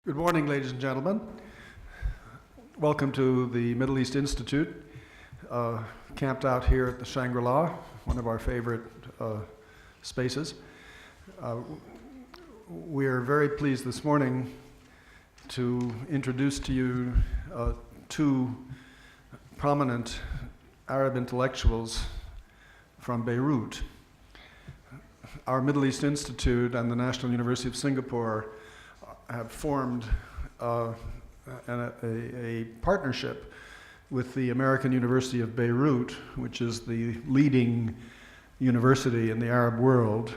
Good morning, ladies and gentlemen. Welcome to the Middle East Institute, camped out here at the Shangri-La, one of our favorite spaces. We are very pleased this morning to introduce to you two prominent Arab intellectuals from Beirut. Our Middle East Institute and the National University of Singapore have formed a partnership with the American University of Beirut, which is the leading university in the Arab world.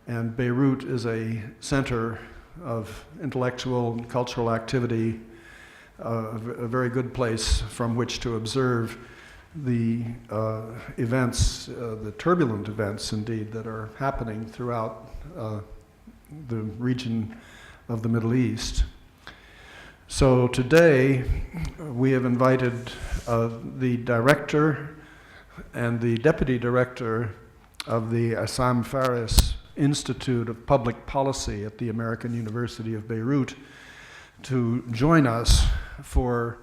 And Beirut is a center of intellectual and cultural activity, a very good place from which to observe the events, the turbulent events indeed, that are happening throughout the region of the Middle East. So today we have invited the director and the deputy director of the Assam Faris Institute of Public Policy at the American University of Beirut to join us for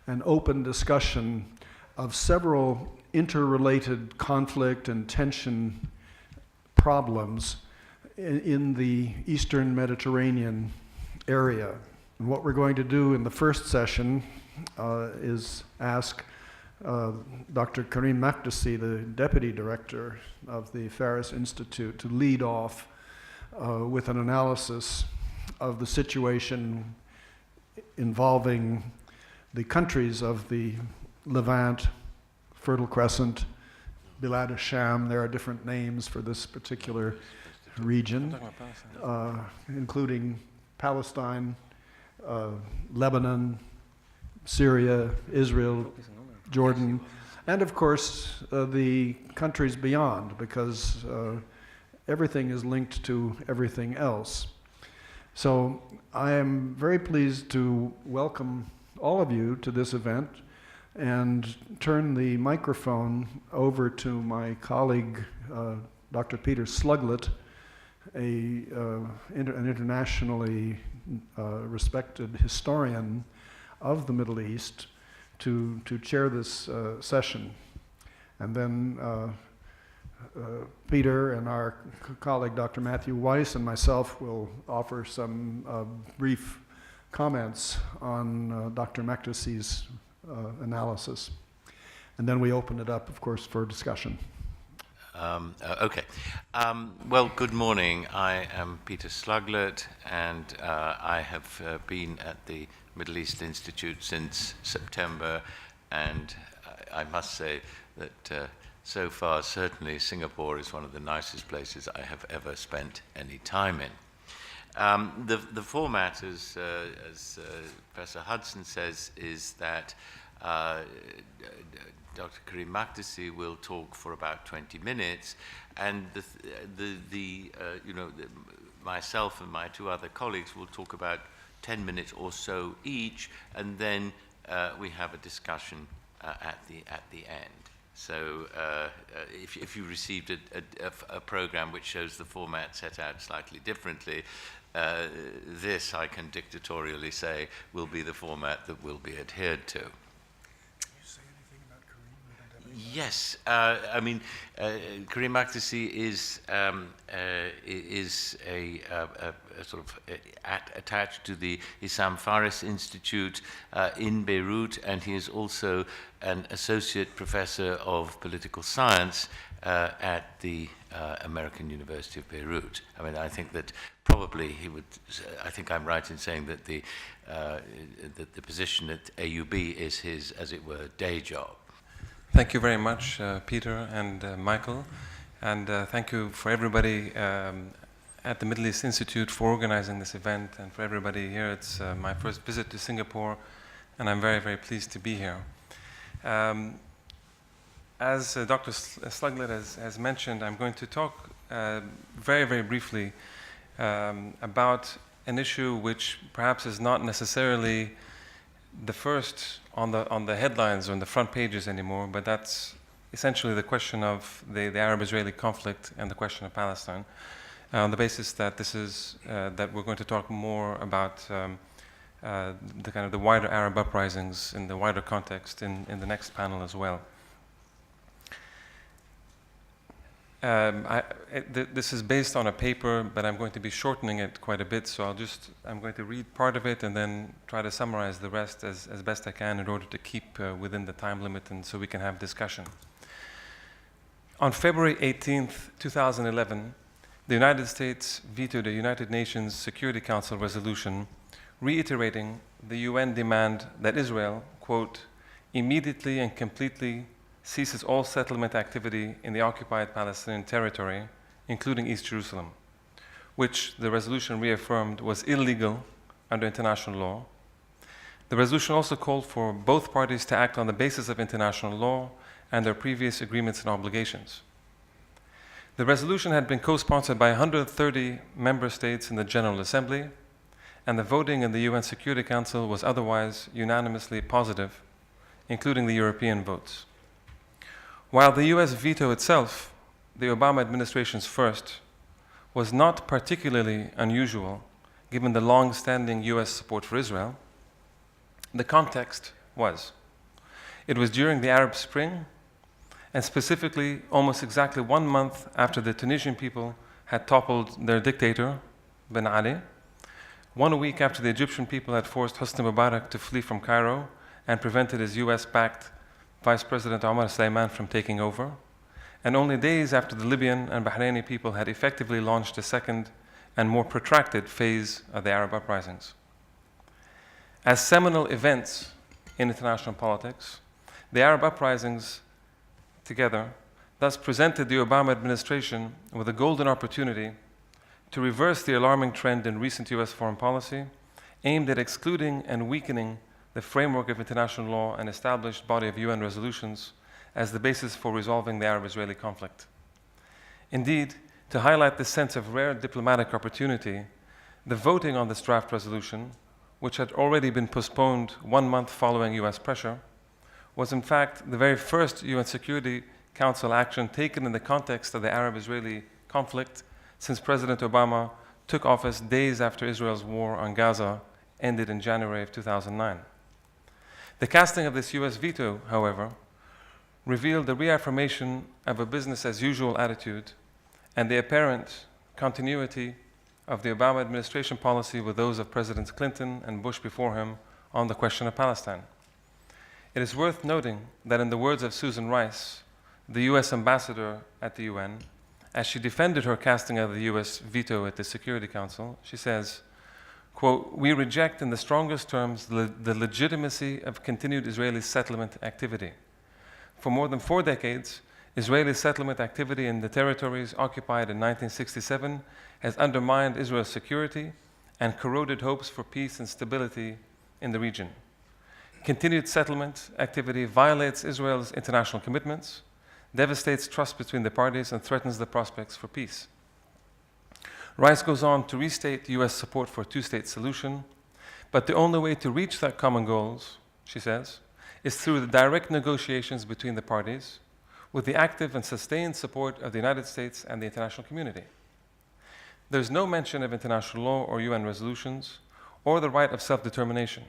an open discussion of several interrelated conflict and tension problems in the Eastern Mediterranean area. And what we're going to do in the first session is ask Dr. Karim Makdisi, the Deputy Director of the Faris Institute, to lead off with an analysis of the situation involving the countries of the Levant, Fertile Crescent, Bilad al-Sham. There are different names for this particular region, including Palestine, Lebanon, Syria, Israel, Jordan, and of course the countries beyond, because everything is linked to everything else. So I am very pleased to welcome all of you to this event and turn the microphone over to my colleague, Dr. Peter Sluglet, an internationally respected historian of the Middle East, to chair this session. And then Peter and our colleague Dr. Matthew Weiss and myself will offer some brief comments on Dr. Makdisi's analysis. And then we open it up, of course, for discussion. Okay. Well, good morning. I am Peter Sluglet, and I have been at the Middle East Institute since September, and I must say that so far, certainly Singapore is one of the nicest places I have ever spent any time in. The format, as Professor Hudson says, is that Dr. Karim Makdisi will talk for about 20 minutes, and myself and my two other colleagues will talk about 10 minutes or so each, and then we have a discussion at the end. So if you received a program which shows the format set out slightly differently, this, I can dictatorially say, will be the format that will be adhered to. Yes, I mean, Karim Makdisi is a sort of attached to the Assam Faris Institute in Beirut, and he is also an associate professor of political science at the American University of Beirut. I mean, I think that probably he would. I think I'm right in saying that the position at AUB is his, as it were, day job. Thank you very much, Peter and Michael, and thank you for everybody at the Middle East Institute for organizing this event, and for everybody here. It's my first visit to Singapore, and I'm very, very pleased to be here. As Dr. Sluglet has mentioned, I'm going to talk very, very briefly about an issue which perhaps is not necessarily the first on the headlines or on the front pages anymore, but that's essentially the question of the Arab-Israeli conflict and the question of Palestine. on the basis that this is that we're going to talk more about the kind of the wider Arab uprisings in the wider context in the next panel as well. This is based on a paper, but I'm going to be shortening it quite a bit, so I'm going to read part of it and then try to summarize the rest as best I can in order to keep within the time limit and so we can have discussion. On February 18th, 2011, the United States vetoed a United Nations Security Council resolution reiterating the UN demand that Israel, quote, immediately and completely ceases all settlement activity in the occupied Palestinian territory, including East Jerusalem, which the resolution reaffirmed was illegal under international law. The resolution also called for both parties to act on the basis of international law and their previous agreements and obligations. The resolution had been co-sponsored by 130 member states in the General Assembly, and the voting in the UN Security Council was otherwise unanimously positive, including the European votes. While the US veto itself, the Obama administration's first, was not particularly unusual given the long-standing US support for Israel, the context was. It was during the Arab Spring, and specifically almost exactly 1 month after the Tunisian people had toppled their dictator, Ben Ali, 1 week after the Egyptian people had forced Hosni Mubarak to flee from Cairo and prevented his US-backed Vice President Omar Suleiman from taking over, and only days after the Libyan and Bahraini people had effectively launched a second and more protracted phase of the Arab uprisings. As seminal events in international politics, the Arab uprisings together thus presented the Obama administration with a golden opportunity to reverse the alarming trend in recent US foreign policy aimed at excluding and weakening the framework of international law and established body of UN resolutions as the basis for resolving the Arab-Israeli conflict. Indeed, to highlight this sense of rare diplomatic opportunity, the voting on this draft resolution, which had already been postponed 1 month following US pressure, was in fact the very first UN Security Council action taken in the context of the Arab-Israeli conflict since President Obama took office days after Israel's war on Gaza ended in January of 2009. The casting of this US veto, however, revealed the reaffirmation of a business-as-usual attitude and the apparent continuity of the Obama administration policy with those of Presidents Clinton and Bush before him on the question of Palestine. It is worth noting that in the words of Susan Rice, the US ambassador at the UN, as she defended her casting of the US veto at the Security Council, she says, quote, "We reject in the strongest terms the legitimacy of continued Israeli settlement activity. For more than 4 decades, Israeli settlement activity in the territories occupied in 1967 has undermined Israel's security and corroded hopes for peace and stability in the region. Continued settlement activity violates Israel's international commitments, devastates trust between the parties, and threatens the prospects for peace." Rice goes on to restate US support for a two-state solution, but the only way to reach that common goals, she says, is through the direct negotiations between the parties, with the active and sustained support of the United States and the international community. There's no mention of international law or UN resolutions, or the right of self-determination.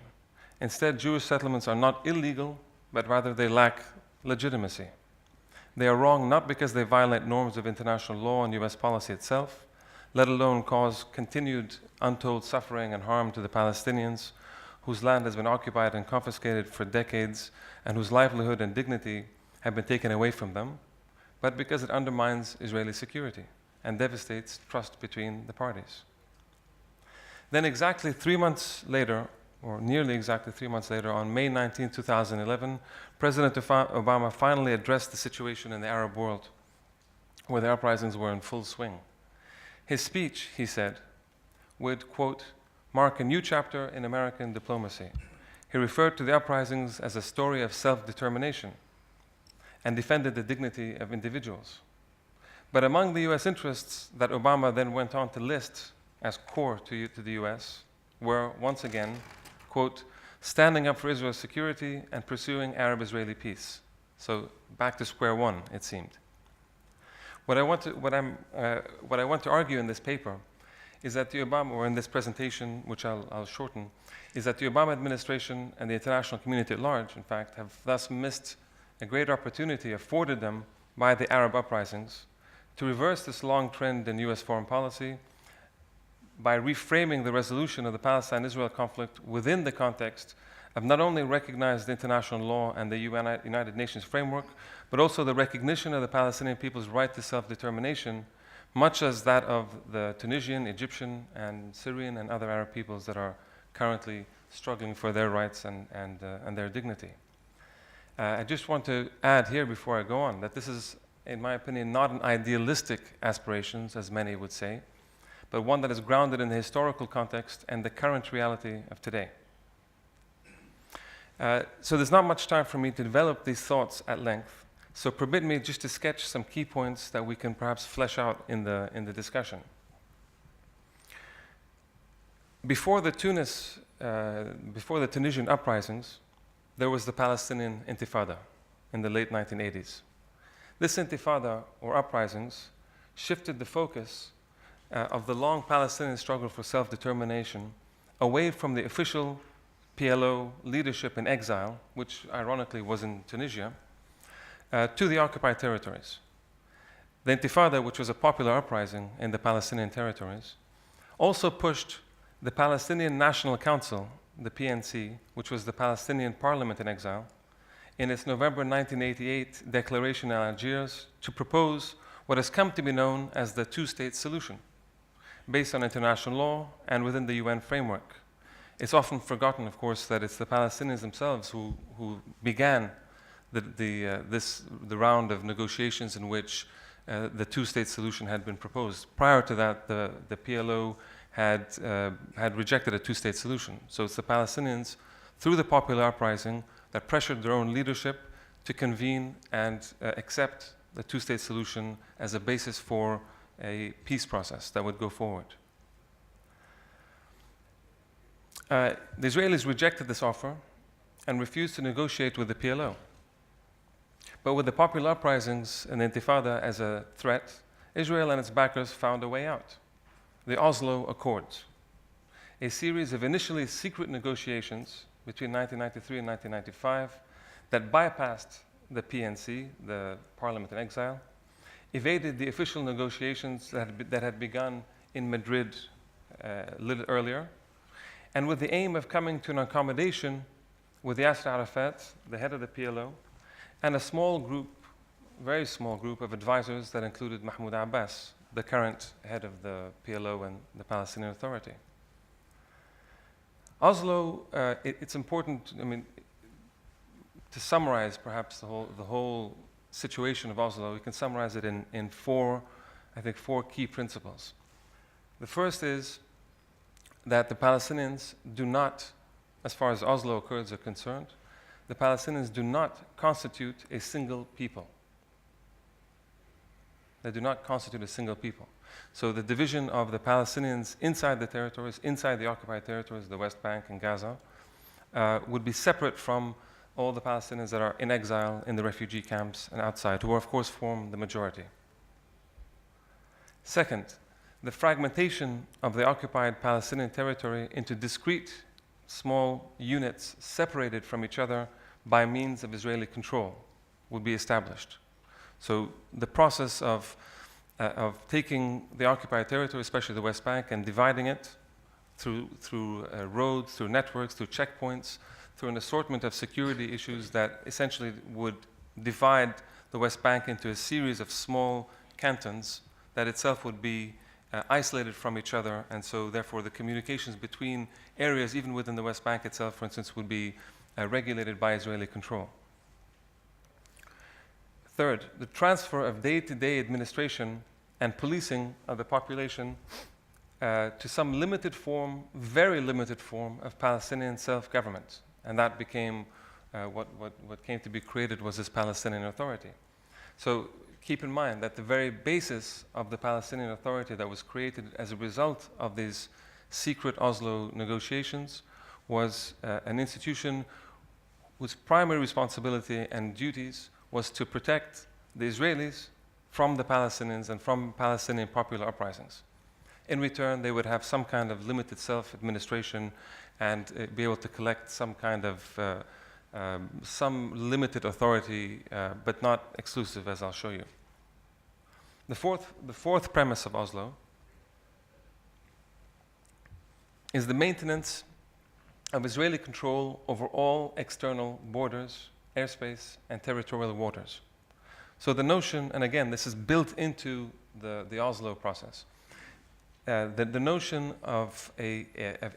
Instead, Jewish settlements are not illegal, but rather they lack legitimacy. They are wrong not because they violate norms of international law and US policy itself, let alone cause continued untold suffering and harm to the Palestinians, whose land has been occupied and confiscated for decades, and whose livelihood and dignity have been taken away from them, but because it undermines Israeli security and devastates trust between the parties. Then exactly 3 months later, or nearly exactly 3 months later, on May 19, 2011, President Obama finally addressed the situation in the Arab world, where the uprisings were in full swing. His speech, he said, would, quote, mark a new chapter in American diplomacy. He referred to the uprisings as a story of self-determination and defended the dignity of individuals. But among the US interests that Obama then went on to list as core to the US were, once again, quote, standing up for Israel's security and pursuing Arab-Israeli peace. So back to square one, it seemed. What I want to argue in this paper is that the Obama, or in this presentation, which I'll shorten, is that the Obama administration and the international community at large, in fact, have thus missed a great opportunity afforded them by the Arab uprisings to reverse this long trend in US foreign policy by reframing the resolution of the Palestine-Israel conflict within the context of not only recognized international law and the United Nations framework, but also the recognition of the Palestinian people's right to self-determination, much as that of the Tunisian, Egyptian, and Syrian and other Arab peoples that are currently struggling for their rights and their dignity. I just want to add here before I go on that this is, in my opinion, not an idealistic aspiration, as many would say, but one that is grounded in the historical context and the current reality of today. So there's not much time for me to develop these thoughts at length, so permit me just to sketch some key points that we can perhaps flesh out in the discussion. Before the Tunisian uprisings, there was the Palestinian Intifada in the late 1980s. This Intifada, or uprisings, shifted the focus of the long Palestinian struggle for self-determination away from the official PLO leadership in exile, which ironically was in Tunisia, to the occupied territories. The Intifada, which was a popular uprising in the Palestinian territories, also pushed the Palestinian National Council, the PNC, which was the Palestinian parliament in exile, in its November 1988 declaration in Algiers to propose what has come to be known as the two-state solution, based on international law and within the UN framework. It's often forgotten, of course, that it's the Palestinians themselves who began the round of negotiations in which the two-state solution had been proposed. Prior to that, the PLO had rejected a two-state solution. So it's the Palestinians, through the popular uprising, that pressured their own leadership to convene and accept the two-state solution as a basis for a peace process that would go forward. The Israelis rejected this offer and refused to negotiate with the PLO. But with the popular uprisings and the Intifada as a threat, Israel and its backers found a way out. The Oslo Accords, a series of initially secret negotiations between 1993 and 1995 that bypassed the PNC, the Parliament in Exile, evaded the official negotiations that had begun in Madrid a little earlier, and with the aim of coming to an accommodation with Yasser Arafat, the head of the PLO, and a small group, very small group of advisors that included Mahmoud Abbas, the current head of the PLO and the Palestinian Authority. Oslo, it's important, I mean, to summarize perhaps the whole situation of Oslo, we can summarize it in four key principles. The first is that the Palestinians do not, as far as Oslo Accords are concerned, the Palestinians do not constitute a single people. They do not constitute a single people. So the division of the Palestinians inside the territories, inside the occupied territories, the West Bank and Gaza, would be separate from all the Palestinians that are in exile in the refugee camps and outside, who of course form the majority. Second, the fragmentation of the occupied Palestinian territory into discrete small units separated from each other by means of Israeli control would be established. So the process of taking the occupied territory, especially the West Bank, and dividing it through roads, through networks, through checkpoints, through an assortment of security issues that essentially would divide the West Bank into a series of small cantons that itself would be isolated from each other, and so therefore the communications between areas, even within the West Bank itself, for instance, would be regulated by Israeli control. Third, the transfer of day-to-day administration and policing of the population to some limited form, very limited form of Palestinian self-government. And that became what came to be created was this Palestinian Authority. So keep in mind that the very basis of the Palestinian Authority that was created as a result of these secret Oslo negotiations was an institution whose primary responsibility and duties was to protect the Israelis from the Palestinians and from Palestinian popular uprisings. In return, they would have some kind of limited self-administration and be able to collect some kind of some limited authority, but not exclusive, as I'll show you. The fourth premise of Oslo is the maintenance of Israeli control over all external borders, airspace, and territorial waters. So the notion, and again, this is built into the Oslo process, the notion of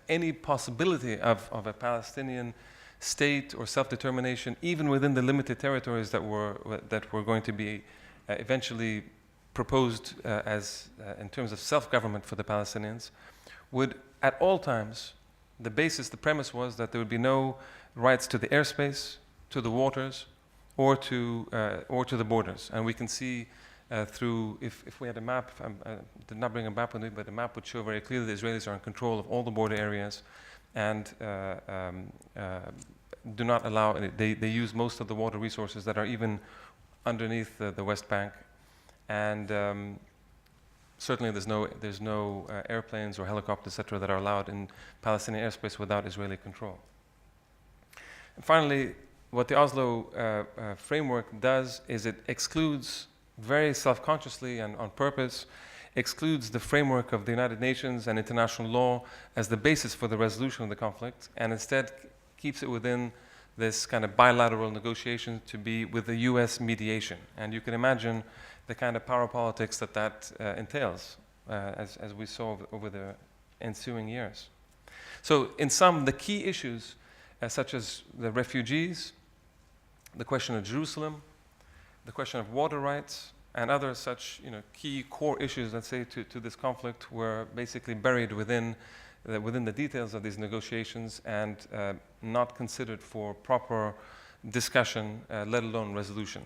any possibility of a Palestinian state or self-determination, even within the limited territories that were going to be eventually proposed in terms of self-government for the Palestinians, would at all times, the premise was that there would be no rights to the airspace, to the waters, or to the borders. And we can see through, if we had a map, I did not bring a map with me, but the map would show very clearly the Israelis are in control of all the border areas and do not allow, they use most of the water resources that are even underneath the West Bank. And certainly there's no airplanes or helicopters, etc., that are allowed in Palestinian airspace without Israeli control. And finally, what the Oslo framework does is it excludes, very self-consciously and on purpose, excludes the framework of the United Nations and international law as the basis for the resolution of the conflict, and instead keeps it within this kind of bilateral negotiation to be with the US mediation. And you can imagine the kind of power politics that entails, as we saw over the ensuing years. So in sum, the key issues, such as the refugees, the question of Jerusalem, the question of water rights, and other such key core issues, let's say, to this conflict, were basically buried within the details of these negotiations and not considered for proper discussion, let alone resolution.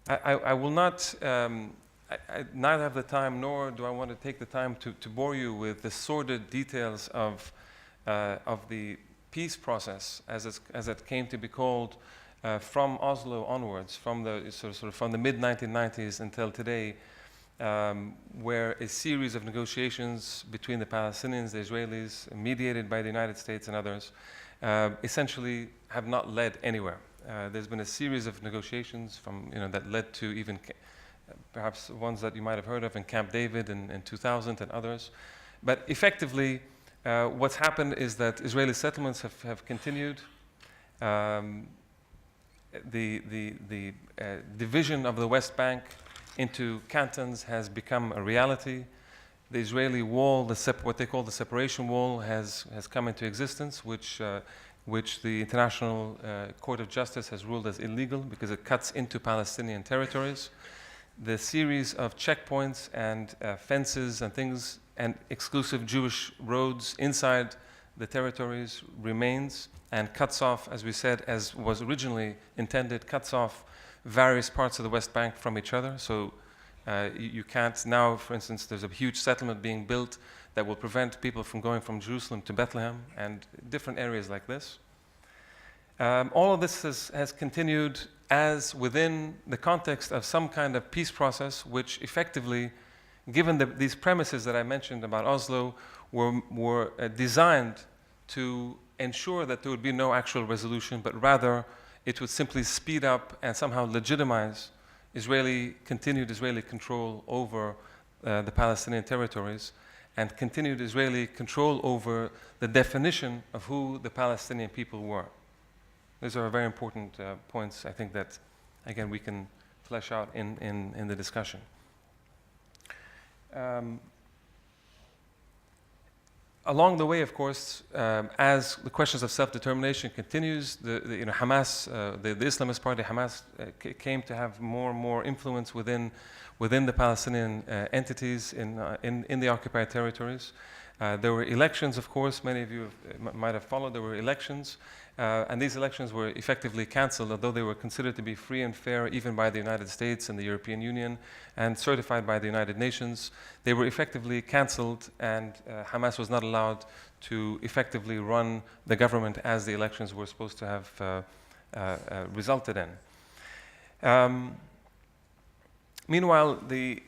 I will not, I neither have the time nor do I want to take the time to bore you with the sordid details of the peace process as it came to be called from Oslo onwards, from the sort of from the mid-1990s until today, where a series of negotiations between the Palestinians, the Israelis, mediated by the United States and others, essentially have not led anywhere. There's been a series of negotiations that led to even perhaps ones that you might have heard of in Camp David in 2000 and others. But effectively, what's happened is that Israeli settlements have continued. The division of the West Bank into cantons has become a reality. The Israeli wall, what they call the separation wall, has come into existence, which the International Court of Justice has ruled as illegal because it cuts into Palestinian territories. The series of checkpoints and fences and things and exclusive Jewish roads inside the territories remains and cuts off, as we said, as was originally intended, cuts off various parts of the West Bank from each other. So you can't now, for instance, there's a huge settlement being built that will prevent people from going from Jerusalem to Bethlehem and different areas like this. All of this has continued as within the context of some kind of peace process, which effectively, given these premises that I mentioned about Oslo, were designed to ensure that there would be no actual resolution, but rather it would simply speed up and somehow legitimize continued Israeli control over the Palestinian territories and continued Israeli control over the definition of who the Palestinian people were. These are very important points, I think, that, again, we can flesh out in the discussion. Along the way, of course, as the questions of self-determination continues, Hamas, the Islamist party, Hamas, came to have more and more influence within the Palestinian entities in the occupied territories. There were elections, of course, many of you might have followed. There were elections, and these elections were effectively cancelled, although they were considered to be free and fair even by the United States and the European Union and certified by the United Nations. They were effectively cancelled, and Hamas was not allowed to effectively run the government as the elections were supposed to have resulted in. Meanwhile, the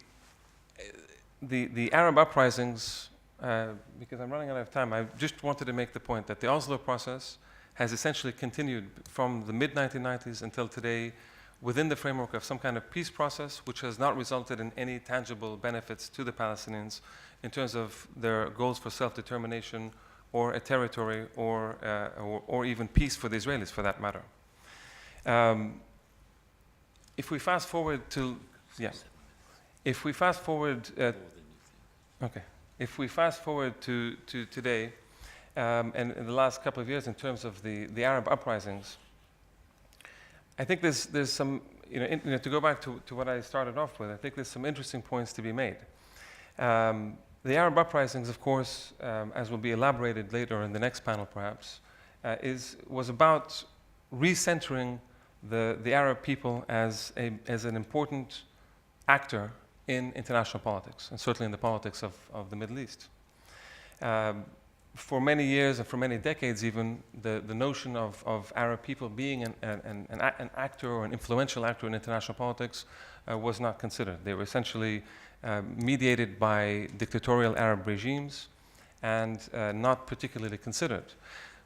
Arab uprisings, because I'm running out of time, I just wanted to make the point that the Oslo process has essentially continued from the mid-1990s until today within the framework of some kind of peace process, which has not resulted in any tangible benefits to the Palestinians in terms of their goals for self-determination or a territory or even peace for the Israelis, for that matter. If we fast forward to, yeah, if we fast forward, okay, if we fast forward to today, and in the last couple of years in terms of the Arab uprisings, I think there's some, to go back to what I started off with, I think there's some interesting points to be made. The Arab uprisings, of course, as will be elaborated later in the next panel perhaps, was about recentering the Arab people as an important actor in international politics, and certainly in the politics of the Middle East. For many years and for many decades even, the notion of Arab people being an actor or an influential actor in international politics was not considered. They were essentially mediated by dictatorial Arab regimes and not particularly considered.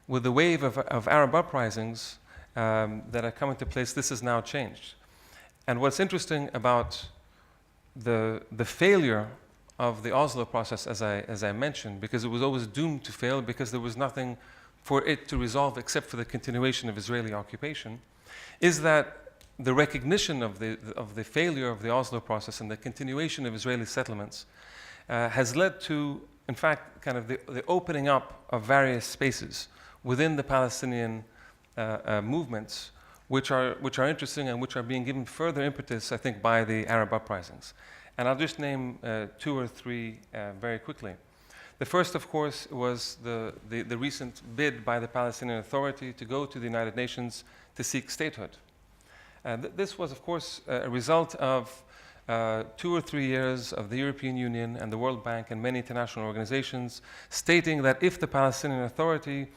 With the wave of Arab uprisings that are coming to place, this has now changed. And what's interesting about the failure of the Oslo process, as I mentioned, because it was always doomed to fail because there was nothing for it to resolve except for the continuation of Israeli occupation, is that the recognition of the failure of the Oslo process and the continuation of Israeli settlements has led to, in fact, kind of the opening up of various spaces within the Palestinian movements, which are interesting and which are being given further impetus, I think, by the Arab uprisings. And I'll just name 2 or 3 very quickly. The first, of course, was the recent bid by the Palestinian Authority to go to the United Nations to seek statehood. This was, of course, a result of 2 or 3 years of the European Union and the World Bank and many international organizations stating that if the Palestinian Authority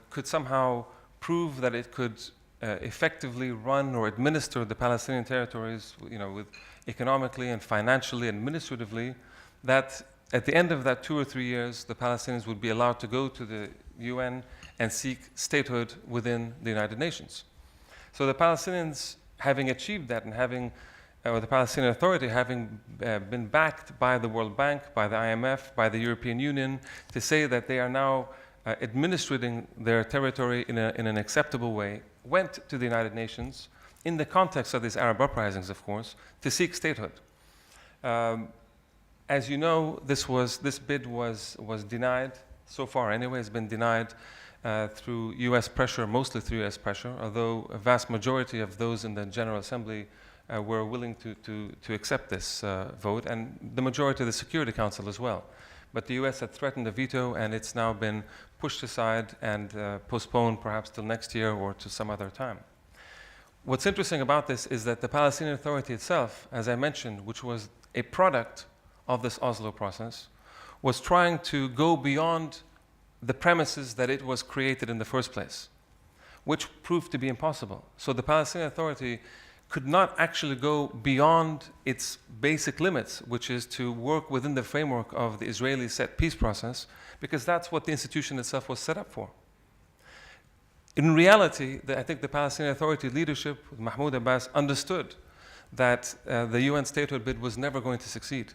could somehow prove that it could effectively run or administer the Palestinian territories, with economically and financially, administratively, that at the end of that 2 or 3 years, the Palestinians would be allowed to go to the UN and seek statehood within the United Nations. So the Palestinians, having achieved that and or the Palestinian Authority having been backed by the World Bank, by the IMF, by the European Union, to say that they are now administrating their territory in an acceptable way, went to the United Nations in the context of these Arab uprisings, of course, to seek statehood. As you know, this bid was denied, so far anyway, has been denied through US pressure, mostly through US pressure, although a vast majority of those in the General Assembly were willing to accept this vote, and the majority of the Security Council as well. But the US had threatened a veto, and it's now been pushed aside and postponed perhaps till next year or to some other time. What's interesting about this is that the Palestinian Authority itself, as I mentioned, which was a product of this Oslo process, was trying to go beyond the premises that it was created in the first place, which proved to be impossible. So the Palestinian Authority could not actually go beyond its basic limits, which is to work within the framework of the Israeli set peace process, because that's what the institution itself was set up for. In reality, I think the Palestinian Authority leadership, Mahmoud Abbas, understood that the UN statehood bid was never going to succeed.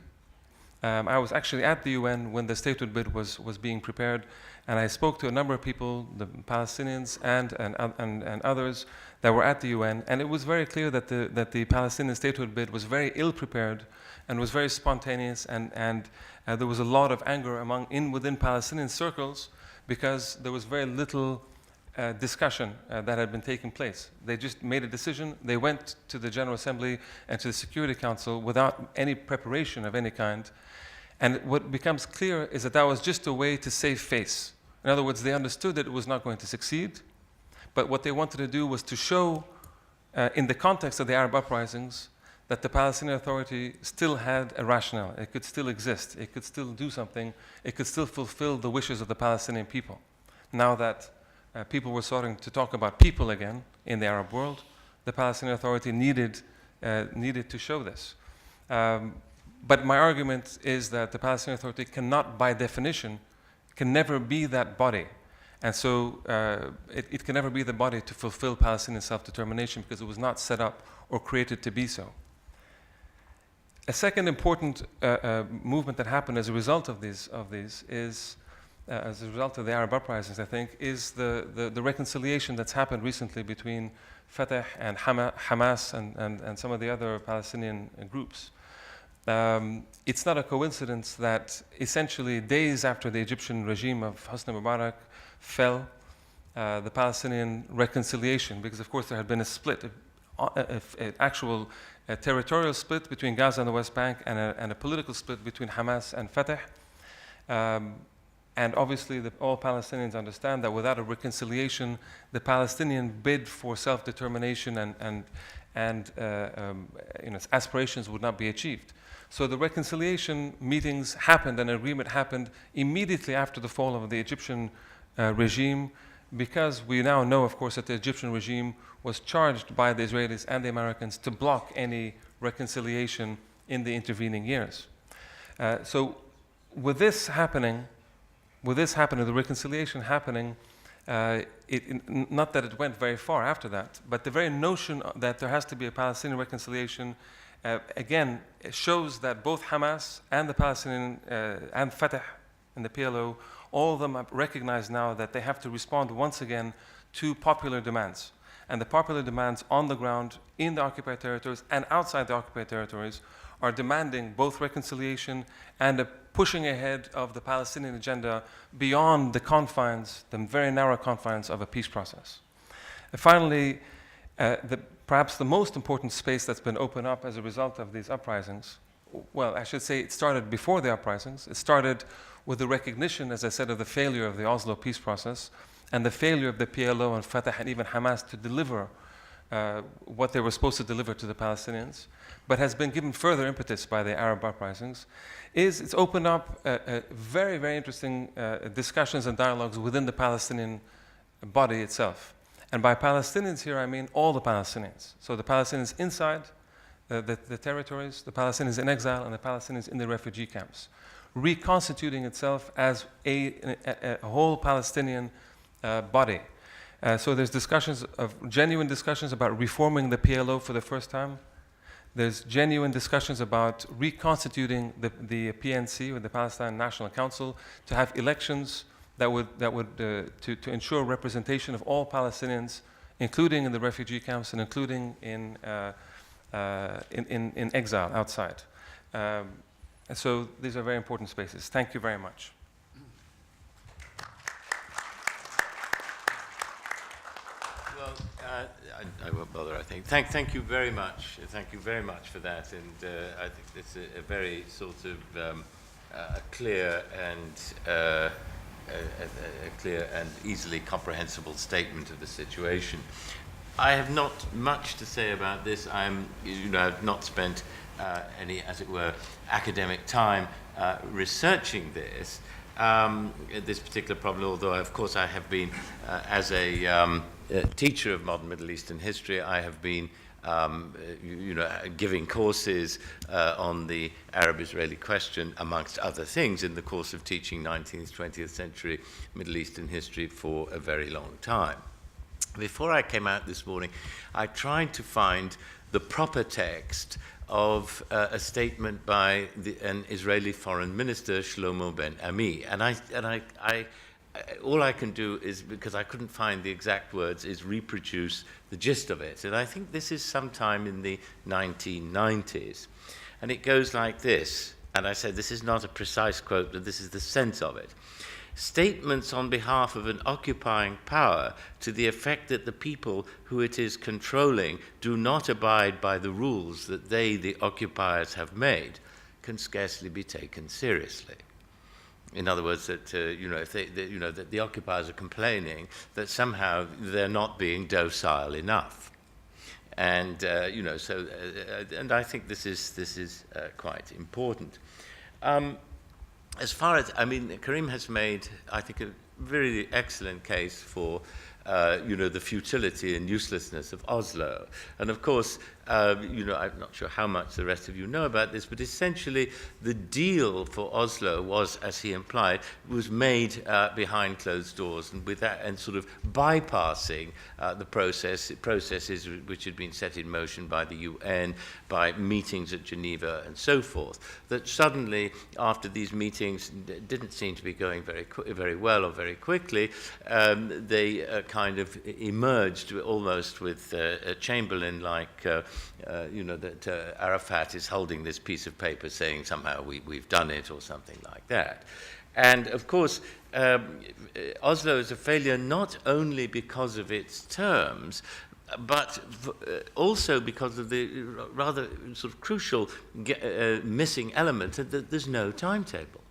I was actually at the UN when the statehood bid was being prepared, and I spoke to a number of people, the Palestinians and others that were at the UN, and it was very clear that the Palestinian statehood bid was very ill prepared and was very spontaneous, and there was a lot of anger within Palestinian circles because there was very little discussion that had been taking place. They just made a decision. They went to the General Assembly and to the Security Council without any preparation of any kind. And what becomes clear is that was just a way to save face. In other words, they understood that it was not going to succeed, but what they wanted to do was to show, in the context of the Arab uprisings, that the Palestinian Authority still had a rationale. It could still exist. It could still do something. It could still fulfill the wishes of the Palestinian people. Now that people were starting to talk about people again in the Arab world, the Palestinian Authority needed to show this. But my argument is that the Palestinian Authority cannot, by definition, can never be that body. And so it can never be the body to fulfill Palestinian self-determination because it was not set up or created to be so. A second important movement that happened as a result of these is, as a result of the Arab uprisings, I think, is the reconciliation that's happened recently between Fatah and Hamas and some of the other Palestinian groups. It's not a coincidence that essentially days after the Egyptian regime of Hosni Mubarak fell, the Palestinian reconciliation, because of course there had been a split, an actual territorial split between Gaza and the West Bank and a political split between Hamas and Fatah. And obviously all Palestinians understand that without a reconciliation, the Palestinian bid for self-determination and aspirations would not be achieved. So the reconciliation meetings happened and an agreement happened immediately after the fall of the Egyptian regime, because we now know, of course, that the Egyptian regime was charged by the Israelis and the Americans to block any reconciliation in the intervening years. So with this happening, the reconciliation happening, not that it went very far after that, but the very notion that there has to be a Palestinian reconciliation again, it shows that both Hamas and the Palestinian and Fatah and the PLO, all of them have recognized now that they have to respond once again to popular demands. And the popular demands on the ground in the occupied territories and outside the occupied territories are demanding both reconciliation and a pushing ahead of the Palestinian agenda beyond the confines, the very narrow confines of a peace process. And finally, perhaps the most important space that's been opened up as a result of these uprisings, well, I should say it started before the uprisings. It started with the recognition, as I said, of the failure of the Oslo peace process and the failure of the PLO and Fatah and even Hamas to deliver what they were supposed to deliver to the Palestinians, but has been given further impetus by the Arab uprisings, it's opened up very, very interesting discussions and dialogues within the Palestinian body itself. And by Palestinians here, I mean all the Palestinians. So the Palestinians inside the territories, the Palestinians in exile, and the Palestinians in the refugee camps, reconstituting itself as a whole Palestinian body. So there's genuine discussions about reforming the PLO for the first time. There's genuine discussions about reconstituting the PNC, or the Palestine National Council, to have elections that would to ensure representation of all Palestinians, including in the refugee camps and including in exile outside. And so these are very important spaces. Thank you very much. Well, I won't bother, I think. Thank you very much. Thank you very much for that. And I think it's a very sort of clear and clear and easily comprehensible statement of the situation. I have not much to say about this. I've not spent any, as it were, academic time researching this particular problem, although of course I have been, as a teacher of modern Middle Eastern history, I have been giving courses on the Arab-Israeli question, amongst other things, in the course of teaching 19th, 20th century Middle Eastern history for a very long time. Before I came out this morning, I tried to find the proper text of a statement by an Israeli foreign minister, Shlomo Ben-Ami. And all I can do is, because I couldn't find the exact words, is reproduce the gist of it. And I think this is sometime in the 1990s. And it goes like this. And I said, this is not a precise quote, but this is the sense of it. Statements on behalf of an occupying power to the effect that the people who it is controlling do not abide by the rules that they, the occupiers, have made, can scarcely be taken seriously. In other words, that that the occupiers are complaining that somehow they're not being docile enough, and and I think this is quite important. As far as Karim has made, I think, a very excellent case for the futility and uselessness of Oslo, and of course I'm not sure how much the rest of you know about this, but essentially the deal for Oslo was, as he implied, was made behind closed doors, and with that, and sort of bypassing the processes which had been set in motion by the UN, by meetings at Geneva, and so forth. That suddenly, after these meetings didn't seem to be going very well or very quickly, they kind of emerged almost with a Chamberlain-like, that Arafat is holding this piece of paper saying somehow we've done it or something like that. And of course, Oslo is a failure not only because of its terms, but also because of the rather sort of crucial missing element that there's no timetable.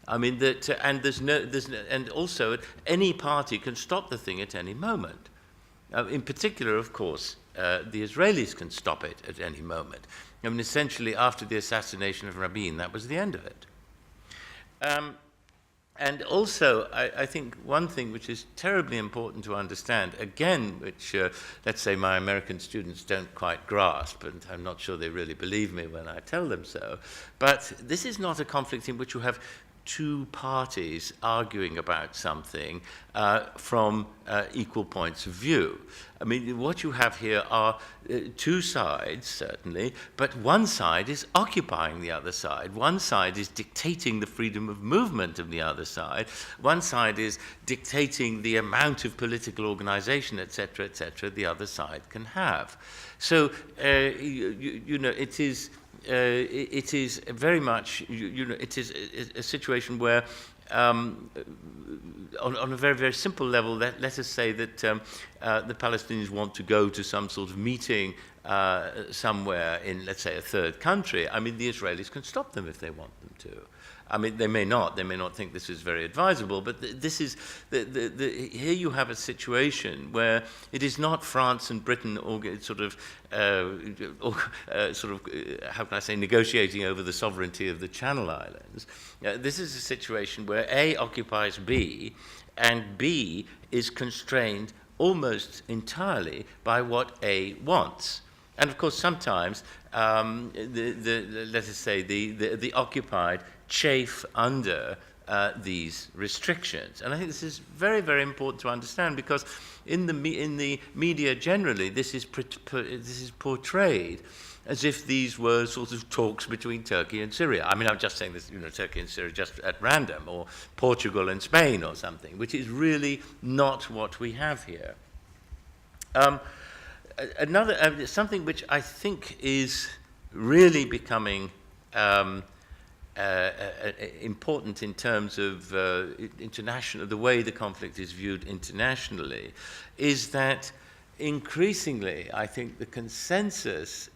I mean that, and also any party can stop the thing at any moment. In particular, of course, the Israelis can stop it at any moment. I mean, essentially, after the assassination of Rabin, that was the end of it. And also, I think one thing which is terribly important to understand, again, which, let's say, my American students don't quite grasp, and I'm not sure they really believe me when I tell them so, but this is not a conflict in which you have two parties arguing about something from equal points of view. I mean, what you have here are two sides, certainly, but one side is occupying the other side. One side is dictating the freedom of movement of the other side. One side is dictating the amount of political organization, etc., the other side can have. So, it is... it is very much, it is a situation where, on a very, very simple level, let us say that the Palestinians want to go to some sort of meeting somewhere in, let's say, a third country. I mean, the Israelis can stop them if they want them to. I mean, they may not think this is very advisable, but this is, here you have a situation where it is not France and Britain how can I say, negotiating over the sovereignty of the Channel Islands. This is a situation where A occupies B, and B is constrained almost entirely by what A wants. And of course, sometimes, let us say, the occupied chafe under these restrictions. And I think this is very, very important to understand, because in the media generally, this is portrayed as if these were sort of talks between Turkey and Syria. I mean, I'm just saying this, Turkey and Syria just at random, or Portugal and Spain or something, which is really not what we have here. Something which I think is really becoming important in terms of international, the way the conflict is viewed internationally, is that increasingly, I think the consensus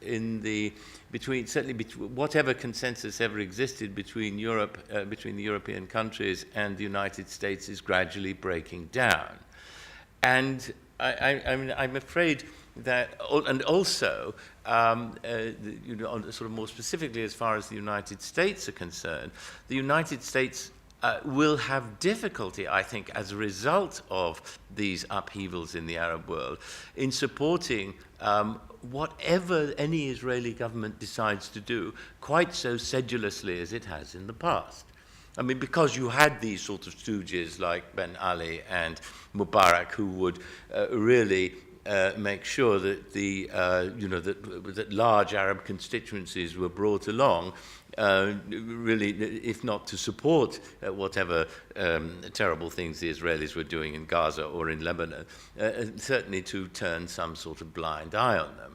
whatever consensus ever existed between Europe, between the European countries and the United States, is gradually breaking down. And I'm afraid that, and also, sort of more specifically as far as the United States are concerned, the United States will have difficulty, I think, as a result of these upheavals in the Arab world, in supporting whatever any Israeli government decides to do, quite so sedulously as it has in the past. I mean, because you had these sort of stooges like Ben Ali and Mubarak, who would really make sure that that large Arab constituencies were brought along, really, if not to support whatever terrible things the Israelis were doing in Gaza or in Lebanon, certainly to turn some sort of blind eye on them.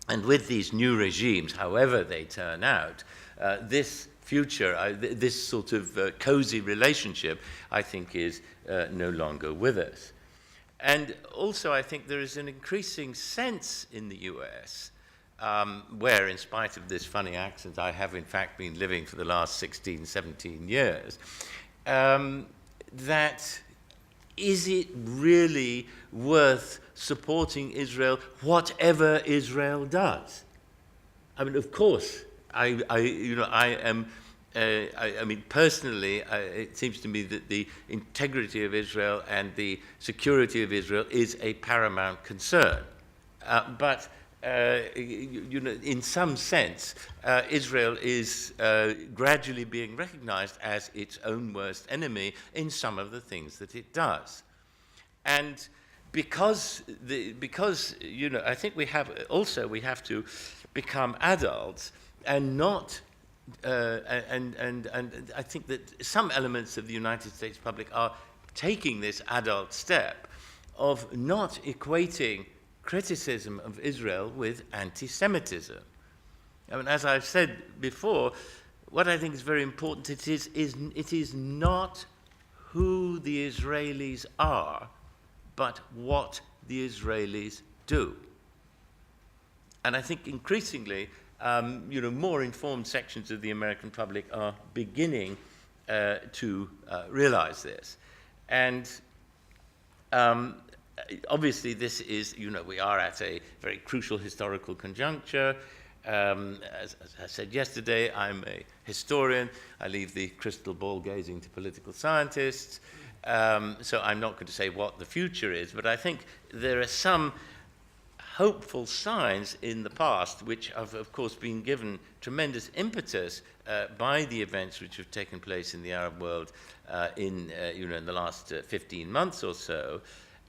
And with these new regimes, however they turn out, this future, this sort of cozy relationship, I think, is no longer with us. And also, I think there is an increasing sense in the US, where, in spite of this funny accent, I have in fact been living for the last 16, 17 years, that is it really worth supporting Israel, whatever Israel does? I mean, of course, I mean, personally, it seems to me that the integrity of Israel and the security of Israel is a paramount concern. But in some sense, Israel is gradually being recognized as its own worst enemy in some of the things that it does. And because I think we have to become adults and not, and I think that some elements of the United States public are taking this adult step of not equating criticism of Israel with anti-Semitism. I mean, as I've said before, what I think is very important, it is not who the Israelis are, but what the Israelis do. And I think increasingly, more informed sections of the American public are beginning to realize this. And obviously, this is, we are at a very crucial historical conjuncture. As I said yesterday, I'm a historian. I leave the crystal ball gazing to political scientists. So I'm not going to say what the future is, but I think there are some hopeful signs in the past which have, of course, been given tremendous impetus by the events which have taken place in the Arab world in the last 15 months or so.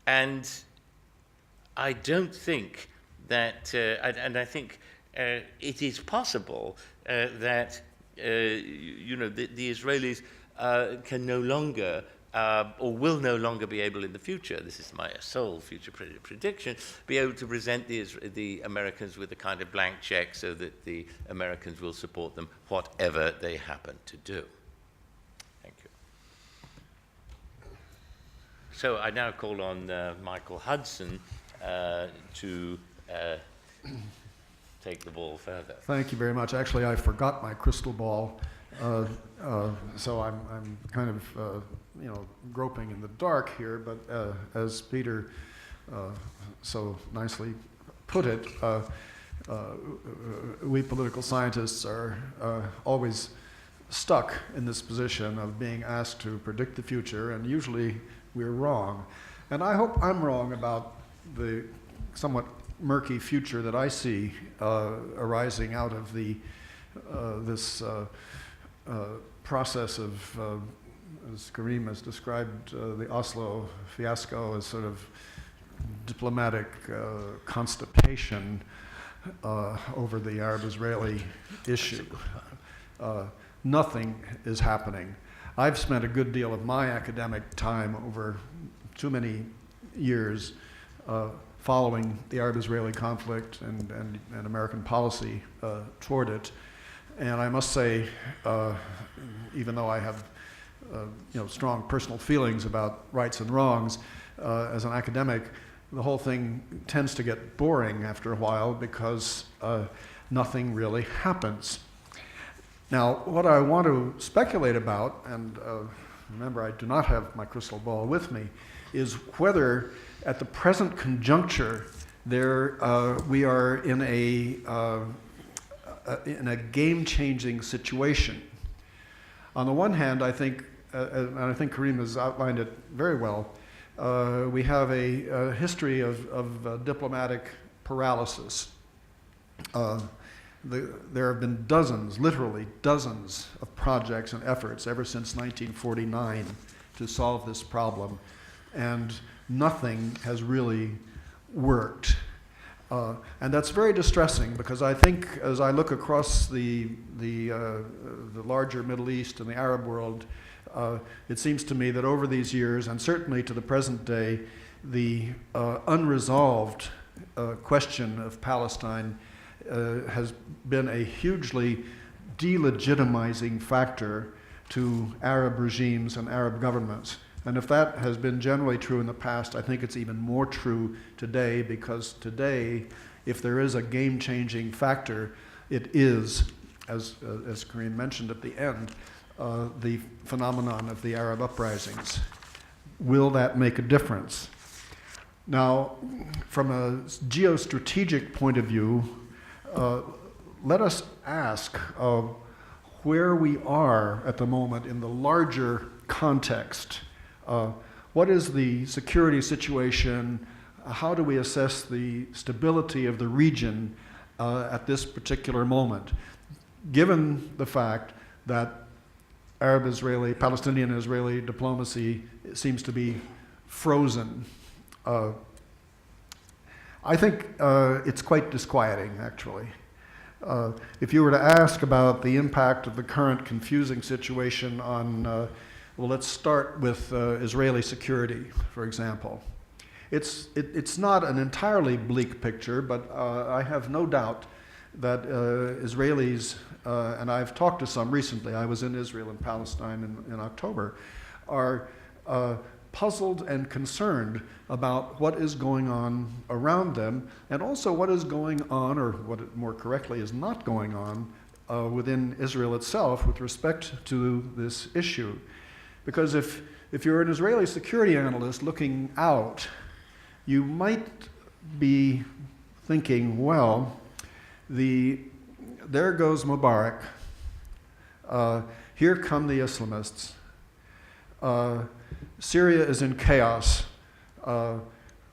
And I don't think that, and I think it is possible that, the Israelis can no longer, or will no longer be able in the future, this is my sole future prediction, be able to present the Americans with a kind of blank check so that the Americans will support them whatever they happen to do. Thank you. So I now call on Michael Hudson to take the ball further. Thank you very much. Actually, I forgot my crystal ball, so I'm kind of groping in the dark here. But as Peter so nicely put it, we political scientists are always stuck in this position of being asked to predict the future, and usually we're wrong. And I hope I'm wrong about the somewhat murky future that I see arising out of this process of, as Karim has described, the Oslo fiasco as sort of diplomatic constipation over the Arab-Israeli issue. Nothing is happening. I've spent a good deal of my academic time over too many years following the Arab-Israeli conflict and American policy toward it. And I must say, even though I have strong personal feelings about rights and wrongs, as an academic, the whole thing tends to get boring after a while because nothing really happens. Now, what I want to speculate about, and remember I do not have my crystal ball with me, is whether at the present conjuncture we are in a game-changing situation. On the one hand, I think, and I think Karim has outlined it very well, we have a history of diplomatic paralysis. There have been dozens, literally dozens, of projects and efforts ever since 1949 to solve this problem, and nothing has really worked. And that's very distressing because I think as I look across the larger Middle East and the Arab world, it seems to me that over these years, and certainly to the present day, the unresolved question of Palestine has been a hugely delegitimizing factor to Arab regimes and Arab governments. And if that has been generally true in the past, I think it's even more true today, because today, if there is a game-changing factor, it is, as Karim mentioned at the end, the phenomenon of the Arab uprisings. Will that make a difference? Now, from a geostrategic point of view, let us ask where we are at the moment in the larger context. What is the security situation? how do we assess the stability of the region at this particular moment, given the fact that Arab-Israeli, Palestinian-Israeli diplomacy seems to be frozen? I think it's quite disquieting, actually. If you were to ask about the impact of the current confusing situation on, well, let's start with Israeli security, for example. It's not an entirely bleak picture, but I have no doubt that Israelis, and I've talked to some recently, I was in Israel and Palestine in October, are puzzled and concerned about what is going on around them, and also what is going on, or what more correctly is not going on, within Israel itself with respect to this issue. Because if you're an Israeli security analyst looking out, you might be thinking, well, there goes Mubarak, here come the Islamists, Syria is in chaos.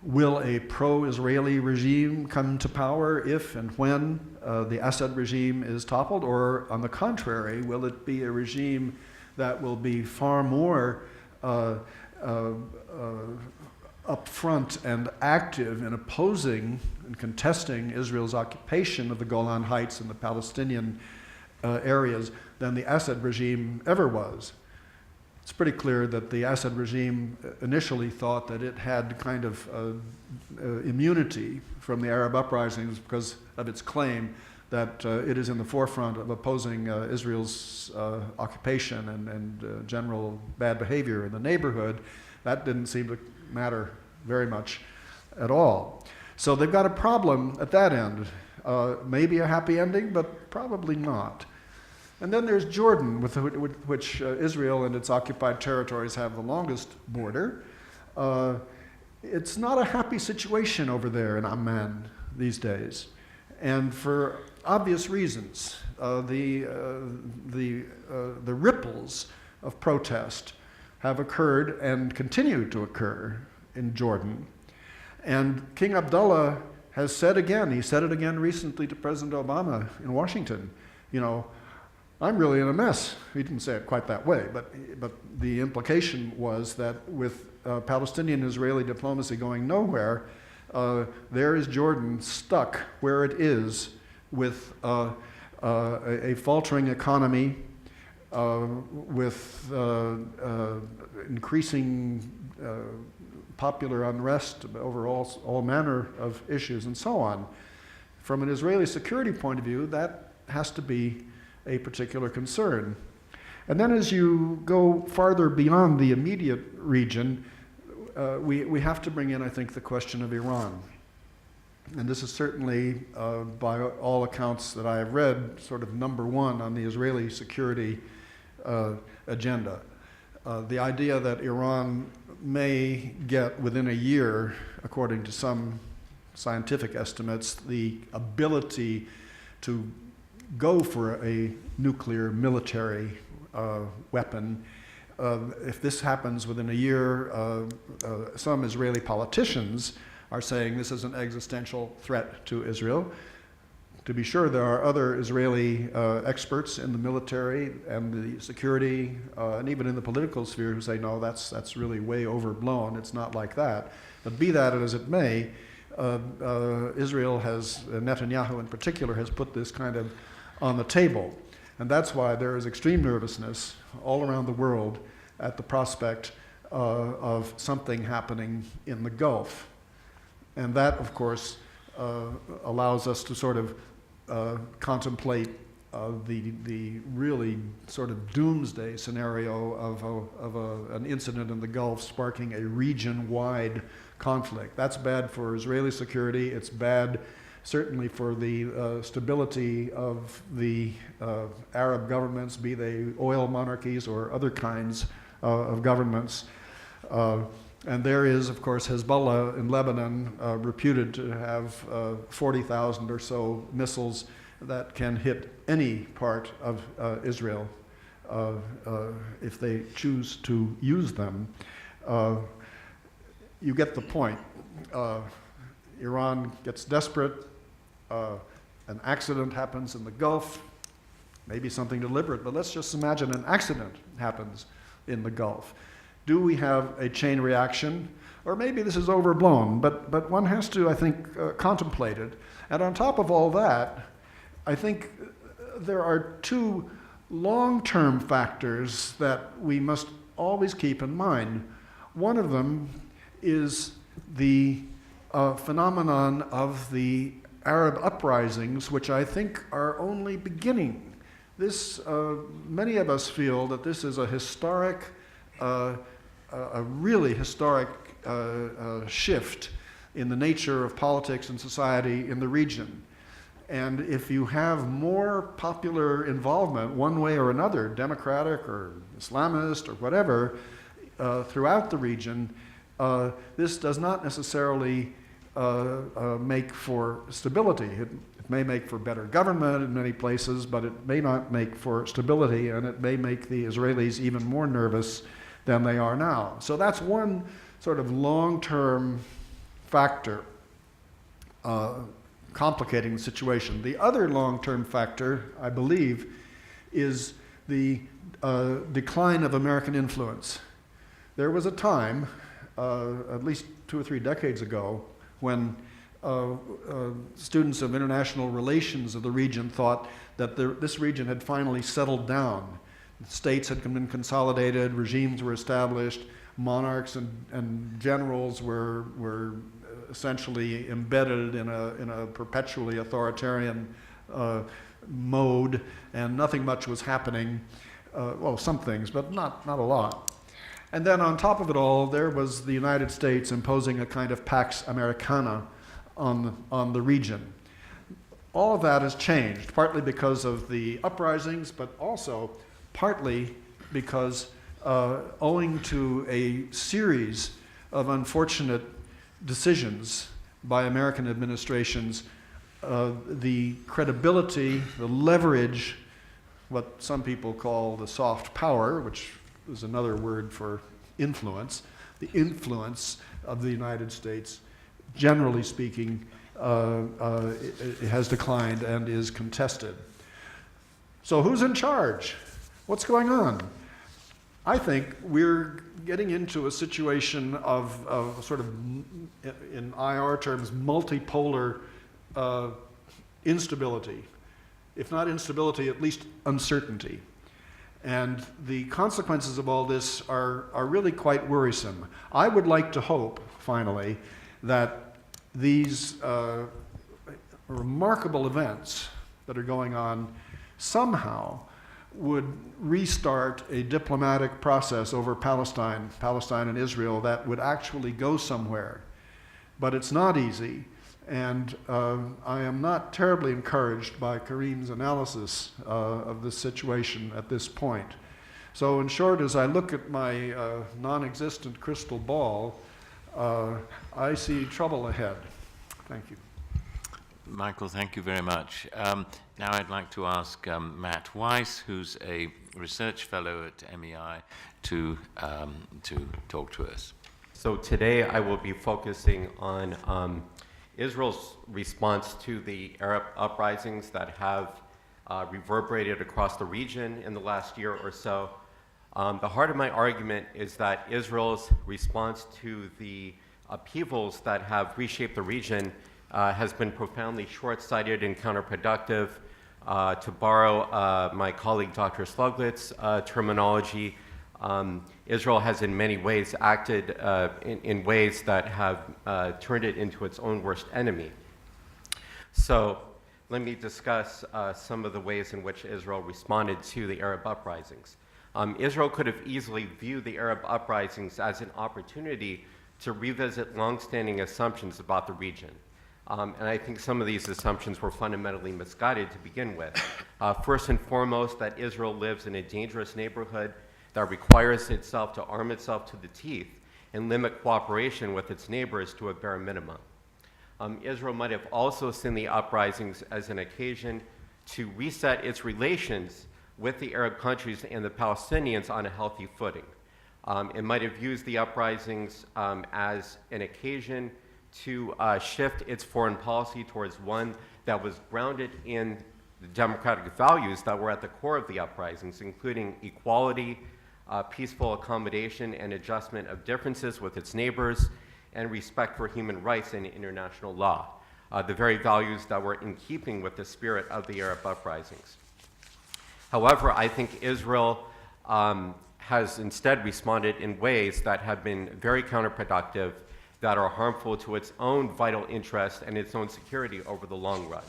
Will a pro-Israeli regime come to power if and when the Assad regime is toppled? Or on the contrary, will it be a regime that will be far more upfront and active in opposing and contesting Israel's occupation of the Golan Heights and the Palestinian areas than the Assad regime ever was? It's pretty clear that the Assad regime initially thought that it had kind of immunity from the Arab uprisings because of its claim that it is in the forefront of opposing Israel's occupation and general bad behavior in the neighborhood. That didn't seem to matter very much at all. So they've got a problem at that end. Maybe a happy ending, but probably not. And then there's Jordan, with which Israel and its occupied territories have the longest border. It's not a happy situation over there in Amman these days, and for obvious reasons. The ripples of protest have occurred and continue to occur in Jordan. And King Abdullah has said again, he said it again recently to President Obama in Washington, you know, I'm really in a mess. He didn't say it quite that way, but the implication was that with Palestinian-Israeli diplomacy going nowhere, there is Jordan stuck where it is with a faltering economy, with increasing popular unrest over all manner of issues and so on. From an Israeli security point of view, that has to be a particular concern. And then as you go farther beyond the immediate region, we have to bring in, I think, the question of Iran. And this is certainly, by all accounts that I have read, sort of number one on the Israeli security agenda. The idea that Iran may get, within a year, according to some scientific estimates, the ability to go for a nuclear military weapon. If this happens within a year, some Israeli politicians are saying this is an existential threat to Israel. To be sure, there are other Israeli experts in the military and the security, and even in the political sphere, who say, no, that's really way overblown. It's not like that. But be that as it may, Israel has, Netanyahu in particular, has put this kind of on the table. And that's why there is extreme nervousness all around the world at the prospect of something happening in the Gulf. And that, of course, allows us to sort of contemplate the really sort of doomsday scenario of an incident in the Gulf sparking a region-wide conflict. That's bad for Israeli security. It's bad certainly for the stability of the Arab governments, be they oil monarchies or other kinds of governments. And there is, of course, Hezbollah in Lebanon, reputed to have 40,000 or so missiles that can hit any part of Israel if they choose to use them. You get the point. Iran gets desperate, an accident happens in the Gulf, maybe something deliberate, but let's just imagine an accident happens in the Gulf. Do we have a chain reaction? Or maybe this is overblown, but one has to, I think, contemplate it. And on top of all that, I think there are two long-term factors that we must always keep in mind. One of them is the phenomenon of the Arab uprisings, which I think are only beginning. This, many of us feel that this is a historic, a really historic shift in the nature of politics and society in the region. And if you have more popular involvement, one way or another, democratic or Islamist or whatever, throughout the region, this does not necessarily make for stability. It may make for better government in many places, but it may not make for stability, and it may make the Israelis even more nervous than they are now. So that's one sort of long-term factor complicating the situation. The other long-term factor, I believe, is the decline of American influence. There was a time, at least 2 or 3 decades ago, when students of international relations of the region thought that this region had finally settled down. States had been consolidated, regimes were established, monarchs and generals were essentially embedded in a perpetually authoritarian mode, and nothing much was happening. Well, some things, but not a lot. And then on top of it all, there was the United States imposing a kind of Pax Americana on the region. All of that has changed, partly because of the uprisings, but also partly because owing to a series of unfortunate decisions by American administrations, the credibility, the leverage, what some people call the soft power, which is another word for influence, the influence of the United States, generally speaking, it has declined and is contested. So who's in charge? What's going on? I think we're getting into a situation of sort of, in IR terms, multipolar instability. If not instability, at least uncertainty. And the consequences of all this are really quite worrisome. I would like to hope, finally, that these remarkable events that are going on somehow would restart a diplomatic process over Palestine and Israel that would actually go somewhere. But it's not easy, and I am not terribly encouraged by Karim's analysis of this situation at this point. So in short, as I look at my non-existent crystal ball, I see trouble ahead. Thank you. Michael, thank you very much. Now I'd like to ask Matt Weiss, who's a research fellow at MEI, to talk to us. So today I will be focusing on Israel's response to the Arab uprisings that have reverberated across the region in the last year or so. The heart of my argument is that Israel's response to the upheavals that have reshaped the region has been profoundly short-sighted and counterproductive. To borrow my colleague Dr. Sluglet's terminology, Israel has in many ways acted in ways that have turned it into its own worst enemy. So let me discuss some of the ways in which Israel responded to the Arab uprisings. Israel could have easily viewed the Arab uprisings as an opportunity to revisit longstanding assumptions about the region. And I think some of these assumptions were fundamentally misguided to begin with. First and foremost, that Israel lives in a dangerous neighborhood that requires itself to arm itself to the teeth and limit cooperation with its neighbors to a bare minimum. Israel might have also seen the uprisings as an occasion to reset its relations with the Arab countries and the Palestinians on a healthy footing. It might have used the uprisings as an occasion to shift its foreign policy towards one that was grounded in the democratic values that were at the core of the uprisings, including equality, peaceful accommodation and adjustment of differences with its neighbors, and respect for human rights and international law, the very values that were in keeping with the spirit of the Arab uprisings. However, I think Israel has instead responded in ways that have been very counterproductive, that are harmful to its own vital interest and its own security over the long run.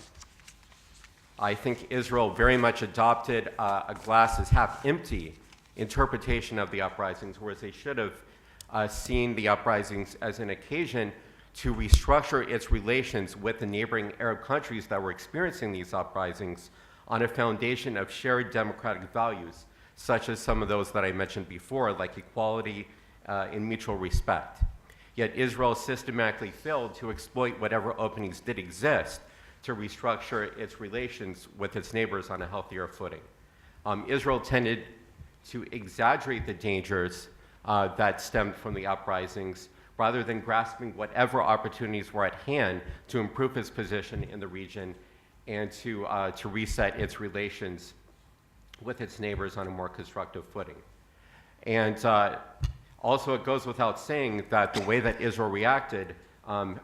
I think Israel very much adopted a glass is half empty interpretation of the uprisings, whereas they should have seen the uprisings as an occasion to restructure its relations with the neighboring Arab countries that were experiencing these uprisings on a foundation of shared democratic values, such as some of those that I mentioned before, like equality and mutual respect. Yet Israel systematically failed to exploit whatever openings did exist to restructure its relations with its neighbors on a healthier footing. Israel tended to exaggerate the dangers that stemmed from the uprisings rather than grasping whatever opportunities were at hand to improve its position in the region and to reset its relations with its neighbors on a more constructive footing. And also, it goes without saying that the way that Israel reacted, the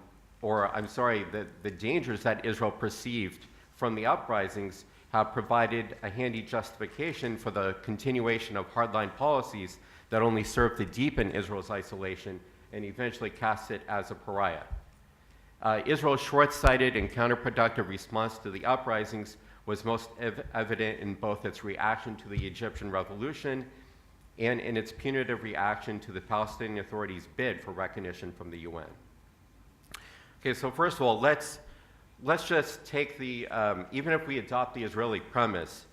dangers that Israel perceived from the uprisings have provided a handy justification for the continuation of hardline policies that only served to deepen Israel's isolation and eventually cast it as a pariah. Israel's short-sighted and counterproductive response to the uprisings was most evident in both its reaction to the Egyptian revolution and in its punitive reaction to the Palestinian Authority's bid for recognition from the UN. Okay, so first of all, let's just take the, even if we adopt the Israeli premise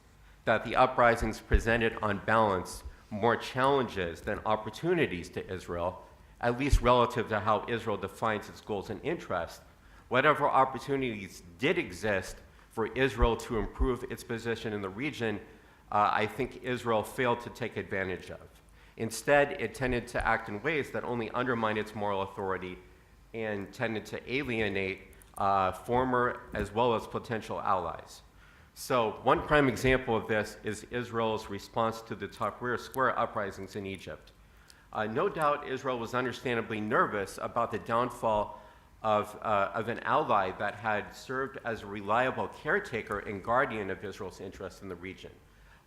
that the uprisings presented on balance more challenges than opportunities to Israel, at least relative to how Israel defines its goals and interests, whatever opportunities did exist for Israel to improve its position in the region, I think Israel failed to take advantage of. Instead, it tended to act in ways that only undermined its moral authority and tended to alienate former as well as potential allies. So one prime example of this is Israel's response to the Tahrir Square uprisings in Egypt. No doubt Israel was understandably nervous about the downfall of an ally that had served as a reliable caretaker and guardian of Israel's interests in the region.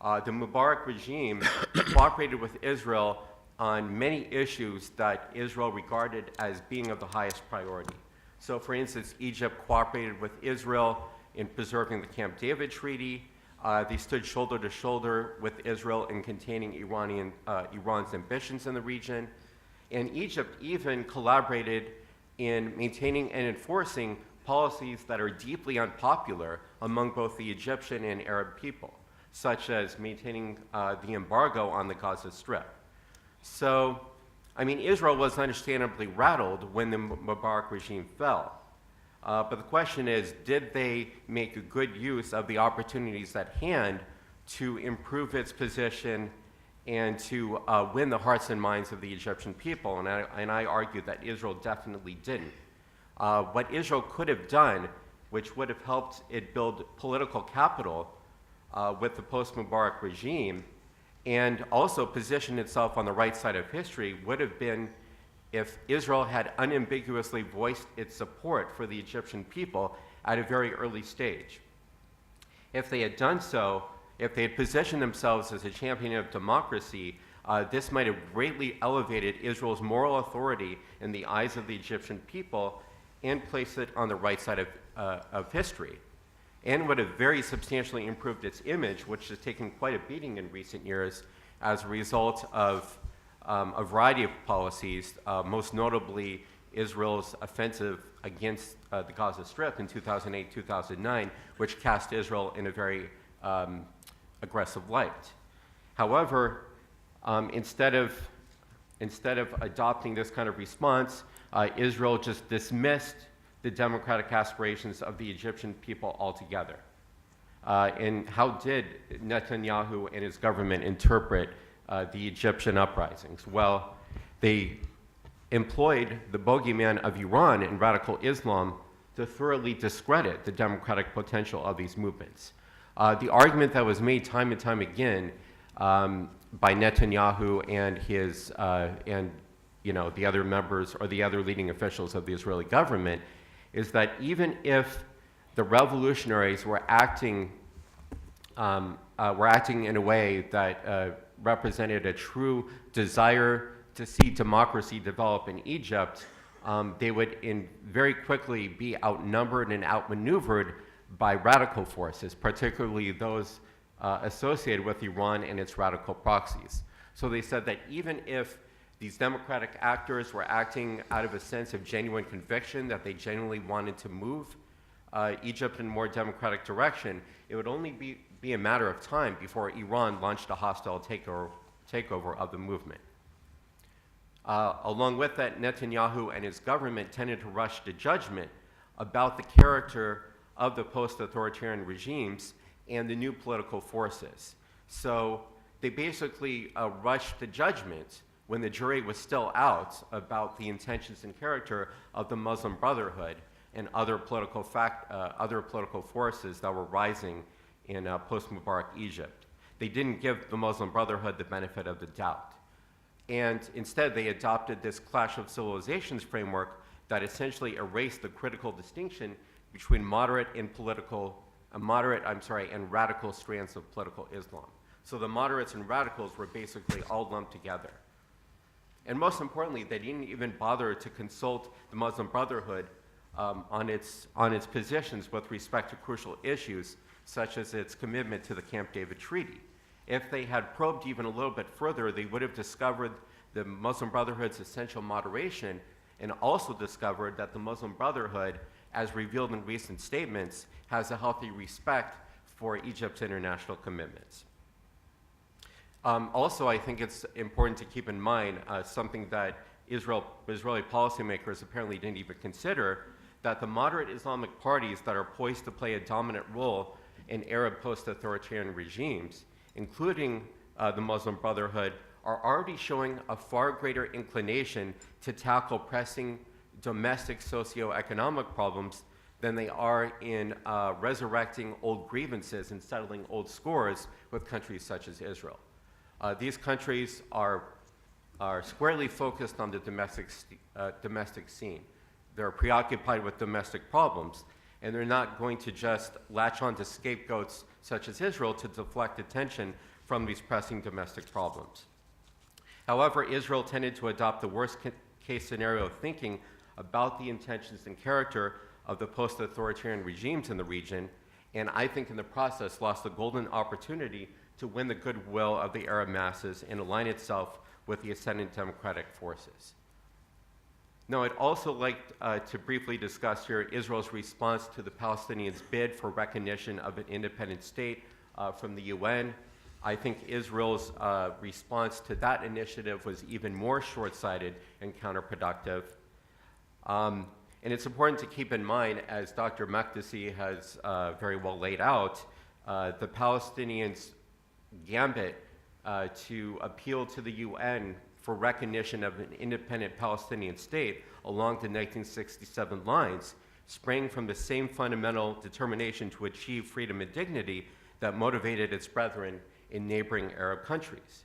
The Mubarak regime cooperated with Israel on many issues that Israel regarded as being of the highest priority. So, for instance, Egypt cooperated with Israel in preserving the Camp David Treaty. They stood shoulder to shoulder with Israel in containing Iran's ambitions in the region. And Egypt even collaborated in maintaining and enforcing policies that are deeply unpopular among both the Egyptian and Arab people, such as maintaining the embargo on the Gaza Strip. So, I mean, Israel was understandably rattled when the Mubarak regime fell. But the question is, did they make a good use of the opportunities at hand to improve its position and to win the hearts and minds of the Egyptian people? And I argue that Israel definitely didn't. What Israel could have done, which would have helped it build political capital with the post-Mubarak regime, and also position itself on the right side of history, would have been if Israel had unambiguously voiced its support for the Egyptian people at a very early stage. If they had done so, if they had positioned themselves as a champion of democracy, this might have greatly elevated Israel's moral authority in the eyes of the Egyptian people and placed it on the right side of history, and would have very substantially improved its image, which has taken quite a beating in recent years as a result of a variety of policies, most notably Israel's offensive against the Gaza Strip in 2008-2009, which cast Israel in a very aggressive light. However, instead of adopting this kind of response, Israel just dismissed the democratic aspirations of the Egyptian people altogether. And how did Netanyahu and his government interpret the Egyptian uprisings? Well, they employed the bogeyman of Iran and radical Islam to thoroughly discredit the democratic potential of these movements. The argument that was made time and time again by Netanyahu and his the other members or the other leading officials of the Israeli government is that even if the revolutionaries were acting in a way that represented a true desire to see democracy develop in Egypt, they would very quickly be outnumbered and outmaneuvered by radical forces, particularly those associated with Iran and its radical proxies. So they said that even if these democratic actors were acting out of a sense of genuine conviction that they genuinely wanted to move Egypt in a more democratic direction, it would only be a matter of time before Iran launched a hostile takeover of the movement. Along with that, Netanyahu and his government tended to rush to judgment about the character of the post-authoritarian regimes and the new political forces. So they basically rushed to judgment when the jury was still out about the intentions and character of the Muslim Brotherhood and other political forces that were rising in post-Mubarak Egypt. They didn't give the Muslim Brotherhood the benefit of the doubt. And instead, they adopted this clash of civilizations framework that essentially erased the critical distinction between moderate and radical strands of political Islam. So the moderates and radicals were basically all lumped together. And most importantly, they didn't even bother to consult the Muslim Brotherhood on its positions with respect to crucial issues, such as its commitment to the Camp David Treaty. If they had probed even a little bit further, they would have discovered the Muslim Brotherhood's essential moderation and also discovered that the Muslim Brotherhood, as revealed in recent statements, has a healthy respect for Egypt's international commitments. Also, I think it's important to keep in mind something that Israeli policymakers apparently didn't even consider, that the moderate Islamic parties that are poised to play a dominant role in Arab post-authoritarian regimes, including the Muslim Brotherhood, are already showing a far greater inclination to tackle pressing domestic socio-economic problems than they are in resurrecting old grievances and settling old scores with countries such as Israel. These countries are squarely focused on the domestic scene. They're preoccupied with domestic problems, and they're not going to just latch on to scapegoats such as Israel to deflect attention from these pressing domestic problems. However, Israel tended to adopt the worst-case scenario thinking about the intentions and character of the post-authoritarian regimes in the region, and I think in the process lost the golden opportunity to win the goodwill of the Arab masses and align itself with the ascendant democratic forces. Now, I'd also like to briefly discuss here Israel's response to the Palestinians' bid for recognition of an independent state from the UN. I think Israel's response to that initiative was even more short-sighted and counterproductive. And it's important to keep in mind, as Dr. Makdisi has very well laid out, the Palestinians' gambit to appeal to the UN for recognition of an independent Palestinian state along the 1967 lines sprang from the same fundamental determination to achieve freedom and dignity that motivated its brethren in neighboring Arab countries.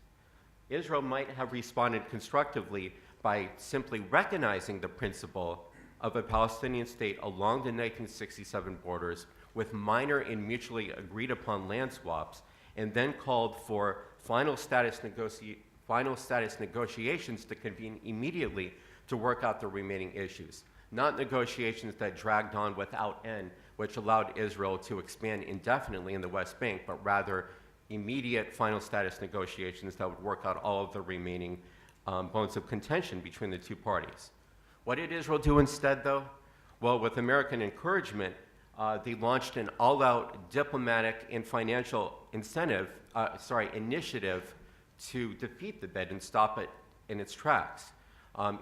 Israel might have responded constructively by simply recognizing the principle of a Palestinian state along the 1967 borders with minor and mutually agreed upon land swaps, and then called for final status negotiations to convene immediately to work out the remaining issues, not negotiations that dragged on without end, which allowed Israel to expand indefinitely in the West Bank, but rather immediate final status negotiations that would work out all of the remaining bones of contention between the two parties. What did Israel do instead, though? Well, with American encouragement, they launched an all-out diplomatic and financial initiative to defeat the bid and stop it in its tracks.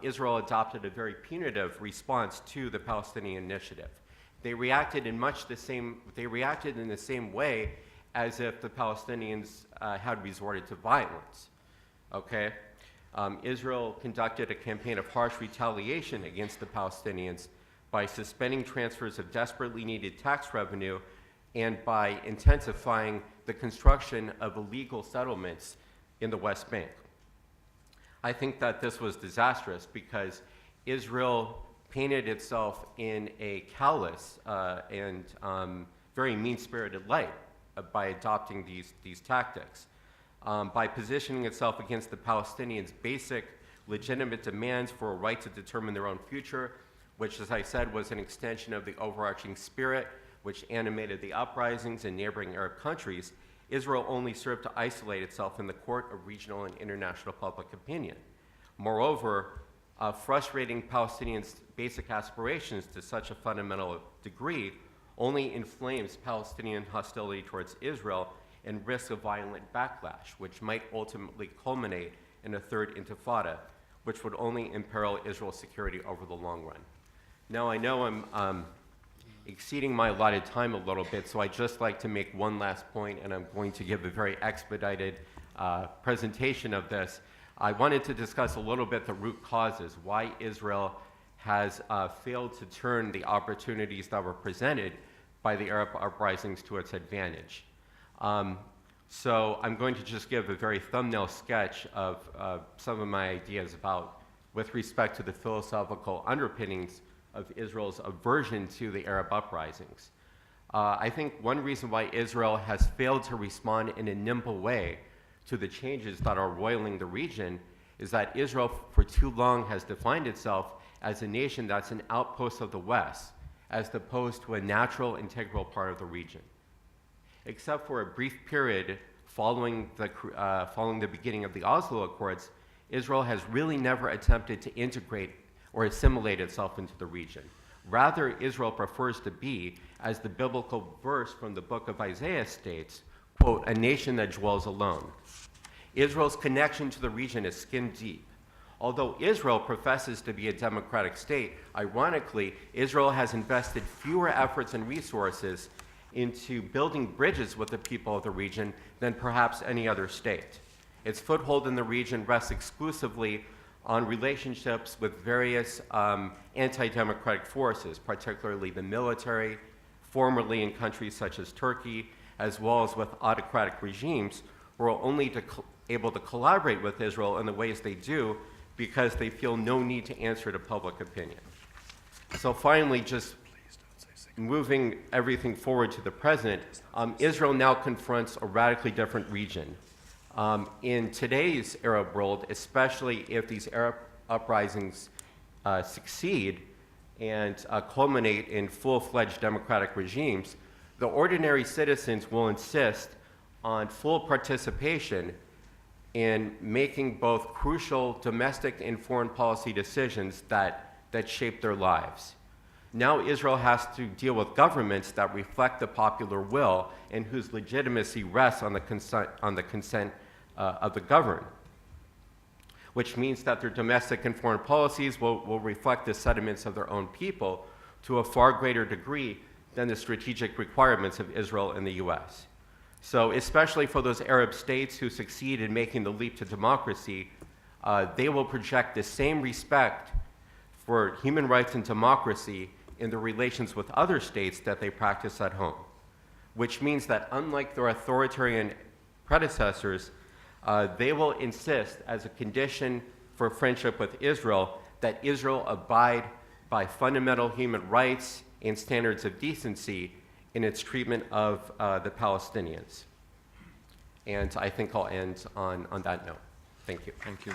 Israel adopted a very punitive response to the Palestinian initiative. They reacted in the same way as if the Palestinians had resorted to violence. Okay, Israel conducted a campaign of harsh retaliation against the Palestinians by suspending transfers of desperately needed tax revenue and by intensifying the construction of illegal settlements in the West Bank. I think that this was disastrous because Israel painted itself in a callous and very mean-spirited light by adopting these tactics. By positioning itself against the Palestinians' basic legitimate demands for a right to determine their own future, which, as I said, was an extension of the overarching spirit which animated the uprisings in neighboring Arab countries, Israel only served to isolate itself in the court of regional and international public opinion. Moreover, frustrating Palestinians' basic aspirations to such a fundamental degree only inflames Palestinian hostility towards Israel and risk of violent backlash, which might ultimately culminate in a third intifada, which would only imperil Israel's security over the long run. Now, I know I'm exceeding my allotted time a little bit, so I'd just like to make one last point, and I'm going to give a very expedited presentation of this. I wanted to discuss a little bit the root causes, why Israel has failed to turn the opportunities that were presented by the Arab uprisings to its advantage. So I'm going to just give a very thumbnail sketch of some of my ideas with respect to the philosophical underpinnings of Israel's aversion to the Arab uprisings. I think one reason why Israel has failed to respond in a nimble way to the changes that are roiling the region is that Israel for too long has defined itself as a nation that's an outpost of the West, as opposed to a natural, integral part of the region. Except for a brief period following the beginning of the Oslo Accords, Israel has really never attempted to integrate or assimilate itself into the region. Rather, Israel prefers to be, as the biblical verse from the book of Isaiah states, quote, a nation that dwells alone. Israel's connection to the region is skin deep. Although Israel professes to be a democratic state, ironically, Israel has invested fewer efforts and resources into building bridges with the people of the region than perhaps any other state. Its foothold in the region rests exclusively on relationships with various anti-democratic forces, particularly the military, formerly in countries such as Turkey, as well as with autocratic regimes, who are only able to collaborate with Israel in the ways they do because they feel no need to answer to public opinion. So finally, just moving everything forward to the present, Israel now confronts a radically different region. In today's Arab world, especially if these Arab uprisings succeed and culminate in full-fledged democratic regimes, the ordinary citizens will insist on full participation in making both crucial domestic and foreign policy decisions that shape their lives. Now Israel has to deal with governments that reflect the popular will and whose legitimacy rests on the consent of the governed, which means that their domestic and foreign policies will reflect the sentiments of their own people to a far greater degree than the strategic requirements of Israel and the US. So especially for those Arab states who succeed in making the leap to democracy, they will project the same respect for human rights and democracy in their relations with other states that they practice at home, which means that unlike their authoritarian predecessors, they will insist as a condition for friendship with Israel that Israel abide by fundamental human rights and standards of decency in its treatment of the Palestinians. And I think I'll end on that note. Thank you. Thank you.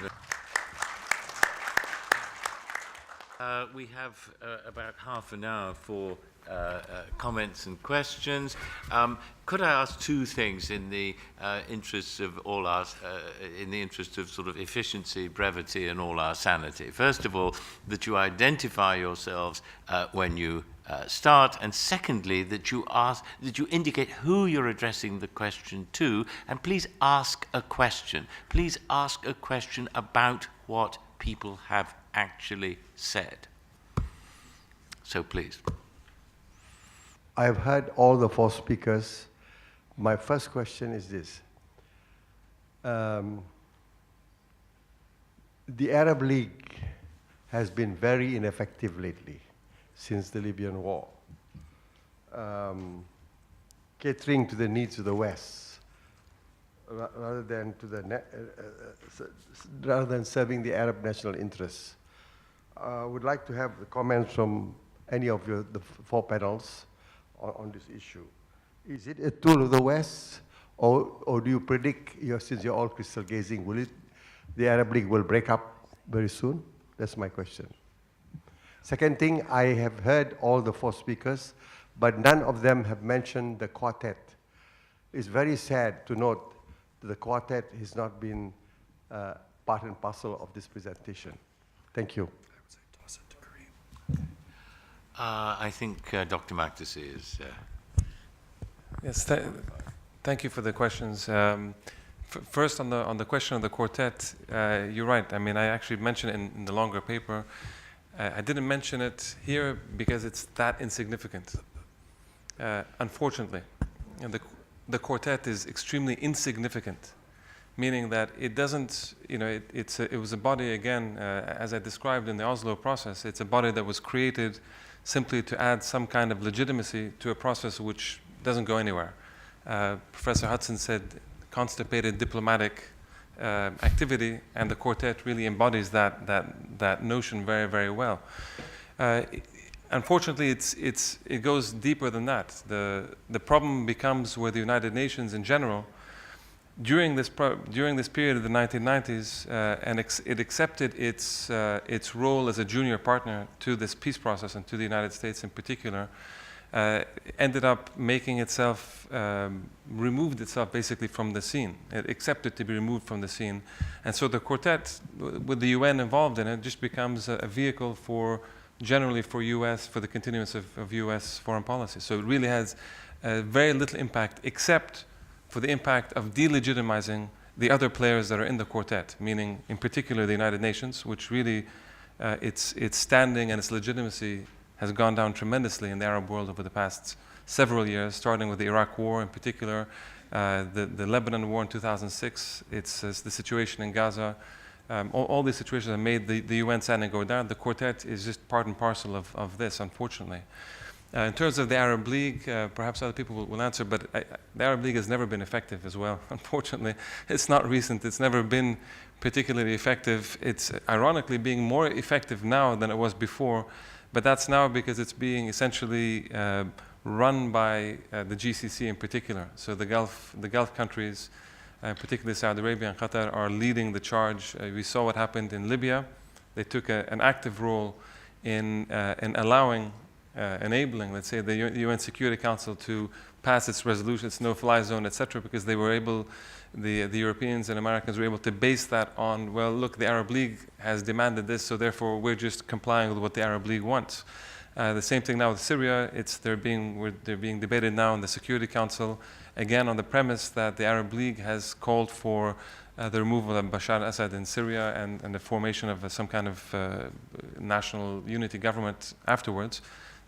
We have about half an hour for comments and questions. Could I ask two things in the interests of all our, in the interest of sort of efficiency, brevity, and all our sanity? First of all, that you identify yourselves when you start, and secondly, that you indicate who you're addressing the question to, and please ask a question. Please ask a question about what people have actually said. So please. I've heard all the four speakers. My first question is this. the Arab League has been very ineffective lately since the Libyan war, catering to the needs of the West rather than serving the Arab national interests. I would like to have the comments from any of the four panels on this issue. Is it a tool of the West, or do you predict, since you're all crystal gazing, the Arab League will break up very soon? That's my question. Second thing, I have heard all the four speakers, but none of them have mentioned the quartet. It's very sad to note that the quartet has not been part and parcel of this presentation. Thank you. I think Dr. Makdisi is... Yes, thank you for the questions. First, on the question of the quartet, you're right. I mean, I actually mentioned it in the longer paper. I didn't mention it here because it's that insignificant. Unfortunately, and the quartet is extremely insignificant, meaning that it doesn't, it was a body, again, as I described in the Oslo process, it's a body that was created simply to add some kind of legitimacy to a process which doesn't go anywhere. Professor Hudson said constipated diplomatic activity, and the quartet really embodies that notion very, very well. Unfortunately, it goes deeper than that. The problem becomes where the United Nations in general, during this period of the 1990s, and it accepted its role as a junior partner to this peace process and to the United States in particular, ended up making itself, removed itself basically from the scene. It accepted to be removed from the scene. And so the quartet, with the UN involved in it, just becomes a vehicle generally for the continuance of US foreign policy. So it really has very little impact, except for the impact of delegitimizing the other players that are in the quartet, meaning in particular the United Nations, which really its standing and its legitimacy has gone down tremendously in the Arab world over the past several years, starting with the Iraq War in particular, the Lebanon War in 2006, it's the situation in Gaza. All these situations have made the UN standing go down. The quartet is just part and parcel of this, unfortunately. In terms of the Arab League, perhaps other people will answer, but the Arab League has never been effective as well, unfortunately. It's not recent. It's never been particularly effective. It's ironically being more effective now than it was before, but that's now because it's being essentially run by the GCC in particular. So the Gulf countries, particularly Saudi Arabia and Qatar, are leading the charge. We saw what happened in Libya. They took an active role in allowing, enabling, let's say, the UN Security Council to pass its resolution, its no-fly zone, etc., because they were able, the Europeans and Americans were able to base that on, well, look, the Arab League has demanded this, so therefore we're just complying with what the Arab League wants. The same thing now with Syria. They're being debated now in the Security Council, again on the premise that the Arab League has called for the removal of Bashar al-Assad in Syria and the formation of some kind of national unity government afterwards.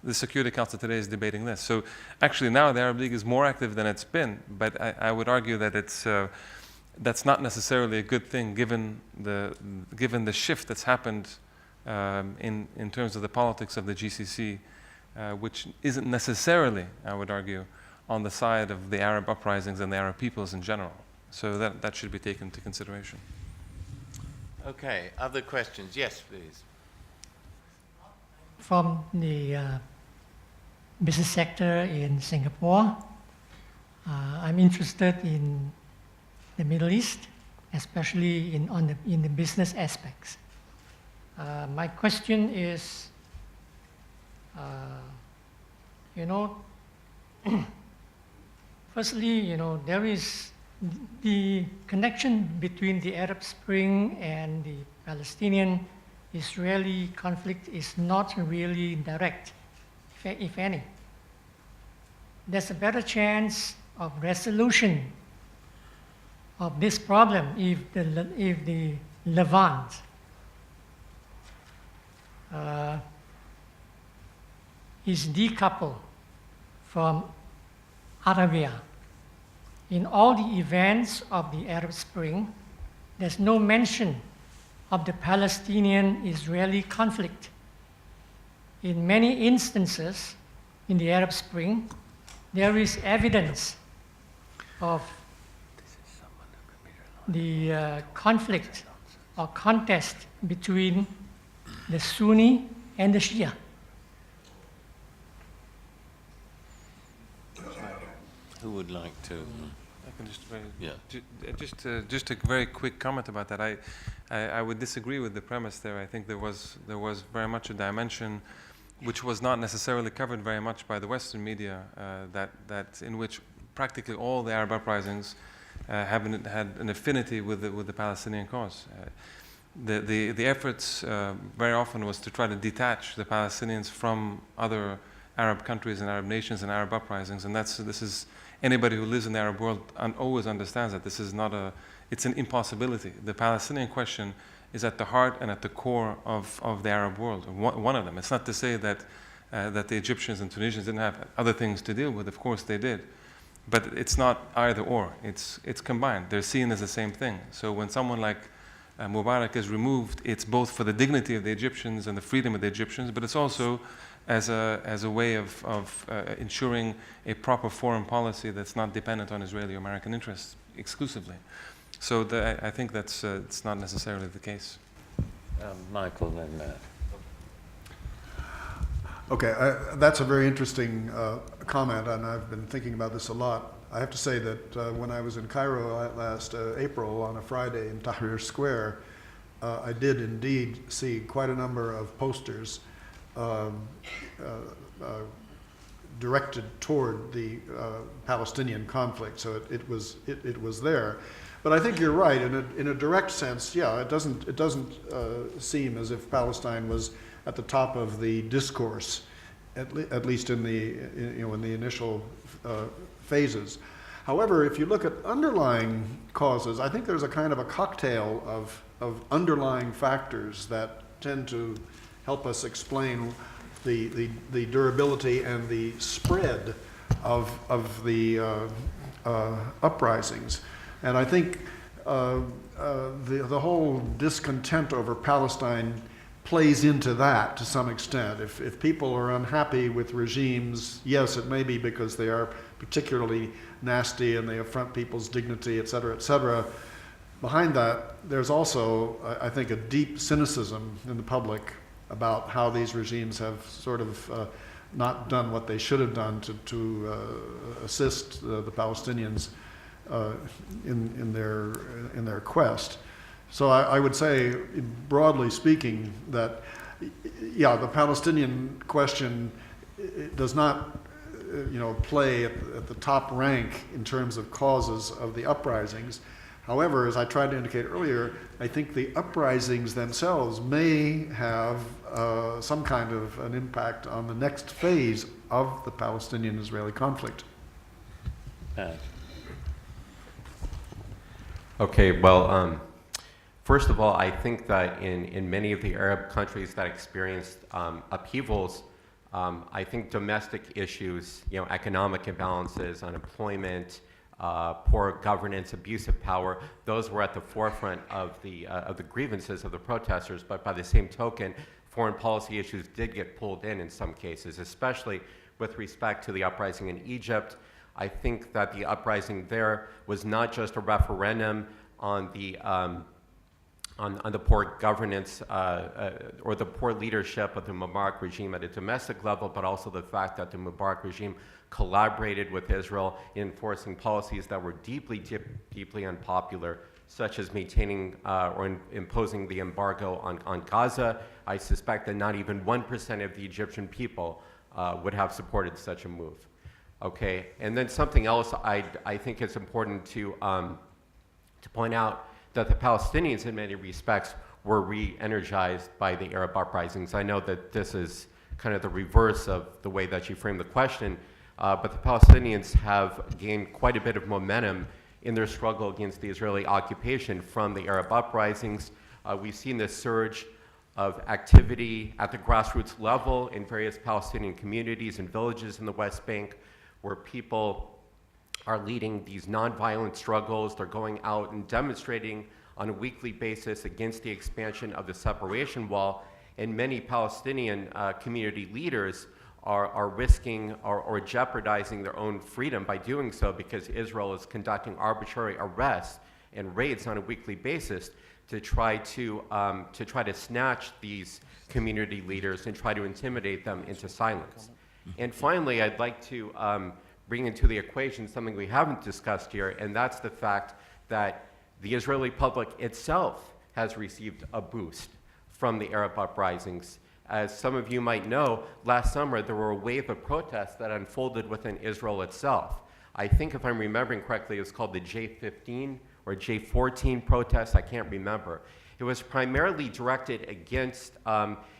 The Security Council today is debating this. So actually now the Arab League is more active than it's been, but I would argue that that's not necessarily a good thing given the shift that's happened in terms of the politics of the GCC, which isn't necessarily, I would argue, on the side of the Arab uprisings and the Arab peoples in general. So that should be taken into consideration. Okay, other questions? Yes, please. From the business sector in Singapore, I'm interested in the Middle East, especially in the business aspects. My question is, firstly, there is the connection between the Arab Spring and the Palestinian-Israeli conflict is not really direct, if any. There's a better chance of resolution of this problem if the Levant is decoupled from Arabia. In all the events of the Arab Spring, there's no mention of the Palestinian-Israeli conflict. In many instances in the Arab Spring, there is evidence of the conflict or contest between the Sunni and the Shia. Who would like to? I can just Yeah. just a very quick comment about that. I would disagree with the premise there. I think there was very much a dimension which was not necessarily covered very much by the Western media, that in which practically all the Arab uprisings had an affinity with the Palestinian cause. The efforts very often was to try to detach the Palestinians from other Arab countries and Arab nations and Arab uprisings, and this is anybody who lives in the Arab world always understands that this is not it's an impossibility. The Palestinian question is at the heart and at the core of the Arab world. One of them. It's not to say that the Egyptians and Tunisians didn't have other things to deal with. Of course they did. But it's not either or. It's combined. They're seen as the same thing. So when someone like Mubarak is removed, it's both for the dignity of the Egyptians and the freedom of the Egyptians, but it's also as a way of ensuring a proper foreign policy that's not dependent on Israeli or American interests exclusively. So I think that's it's not necessarily the case. Michael, then Matt. Okay, that's a very interesting comment, and I've been thinking about this a lot. I have to say that when I was in Cairo last April on a Friday in Tahrir Square, I did indeed see quite a number of posters directed toward the Palestinian conflict. So it was there. But I think you're right. In a direct sense, yeah, it doesn't seem as if Palestine was at the top of the discourse, at least in the initial phases. However, if you look at underlying causes, I think there's a kind of a cocktail of underlying factors that tend to help us explain the durability and the spread of the uprisings. And I think the whole discontent over Palestine plays into that to some extent. If people are unhappy with regimes, yes, it may be because they are particularly nasty and they affront people's dignity, et cetera, et cetera. Behind that, there's also, I think, a deep cynicism in the public about how these regimes have sort of not done what they should have done to assist the Palestinians in their quest. So I would say, broadly speaking, that yeah, the Palestinian question does not play at the top rank in terms of causes of the uprisings. However, as I tried to indicate earlier, I think the uprisings themselves may have some kind of an impact on the next phase of the Palestinian-Israeli conflict. Okay, well, first of all, I think that in many of the Arab countries that experienced upheavals, I think domestic issues, economic imbalances, unemployment, poor governance, abuse of power, those were at the forefront of the grievances of the protesters. But by the same token, foreign policy issues did get pulled in some cases, especially with respect to the uprising in Egypt. I think that the uprising there was not just a referendum on the poor governance or the poor leadership of the Mubarak regime at a domestic level, but also the fact that the Mubarak regime collaborated with Israel in enforcing policies that were deeply, deeply unpopular, such as maintaining or imposing the embargo on Gaza. I suspect that not even 1% of the Egyptian people would have supported such a move. Okay, and then something else I think it's important to point out, that the Palestinians in many respects were re-energized by the Arab uprisings. I know that this is kind of the reverse of the way that you framed the question, but the Palestinians have gained quite a bit of momentum in their struggle against the Israeli occupation from the Arab uprisings. We've seen this surge of activity at the grassroots level in various Palestinian communities and villages in the West Bank, where people are leading these nonviolent struggles. They're going out and demonstrating on a weekly basis against the expansion of the separation wall, and many Palestinian community leaders are risking or jeopardizing their own freedom by doing so, because Israel is conducting arbitrary arrests and raids on a weekly basis to try to snatch these community leaders and try to intimidate them into silence. And finally, I'd like to bring into the equation something we haven't discussed here, and that's the fact that the Israeli public itself has received a boost from the Arab uprisings. As some of you might know, last summer there were a wave of protests that unfolded within Israel itself. I think, if I'm remembering correctly, it was called the J15 or J14 protests, I can't remember. It was primarily directed against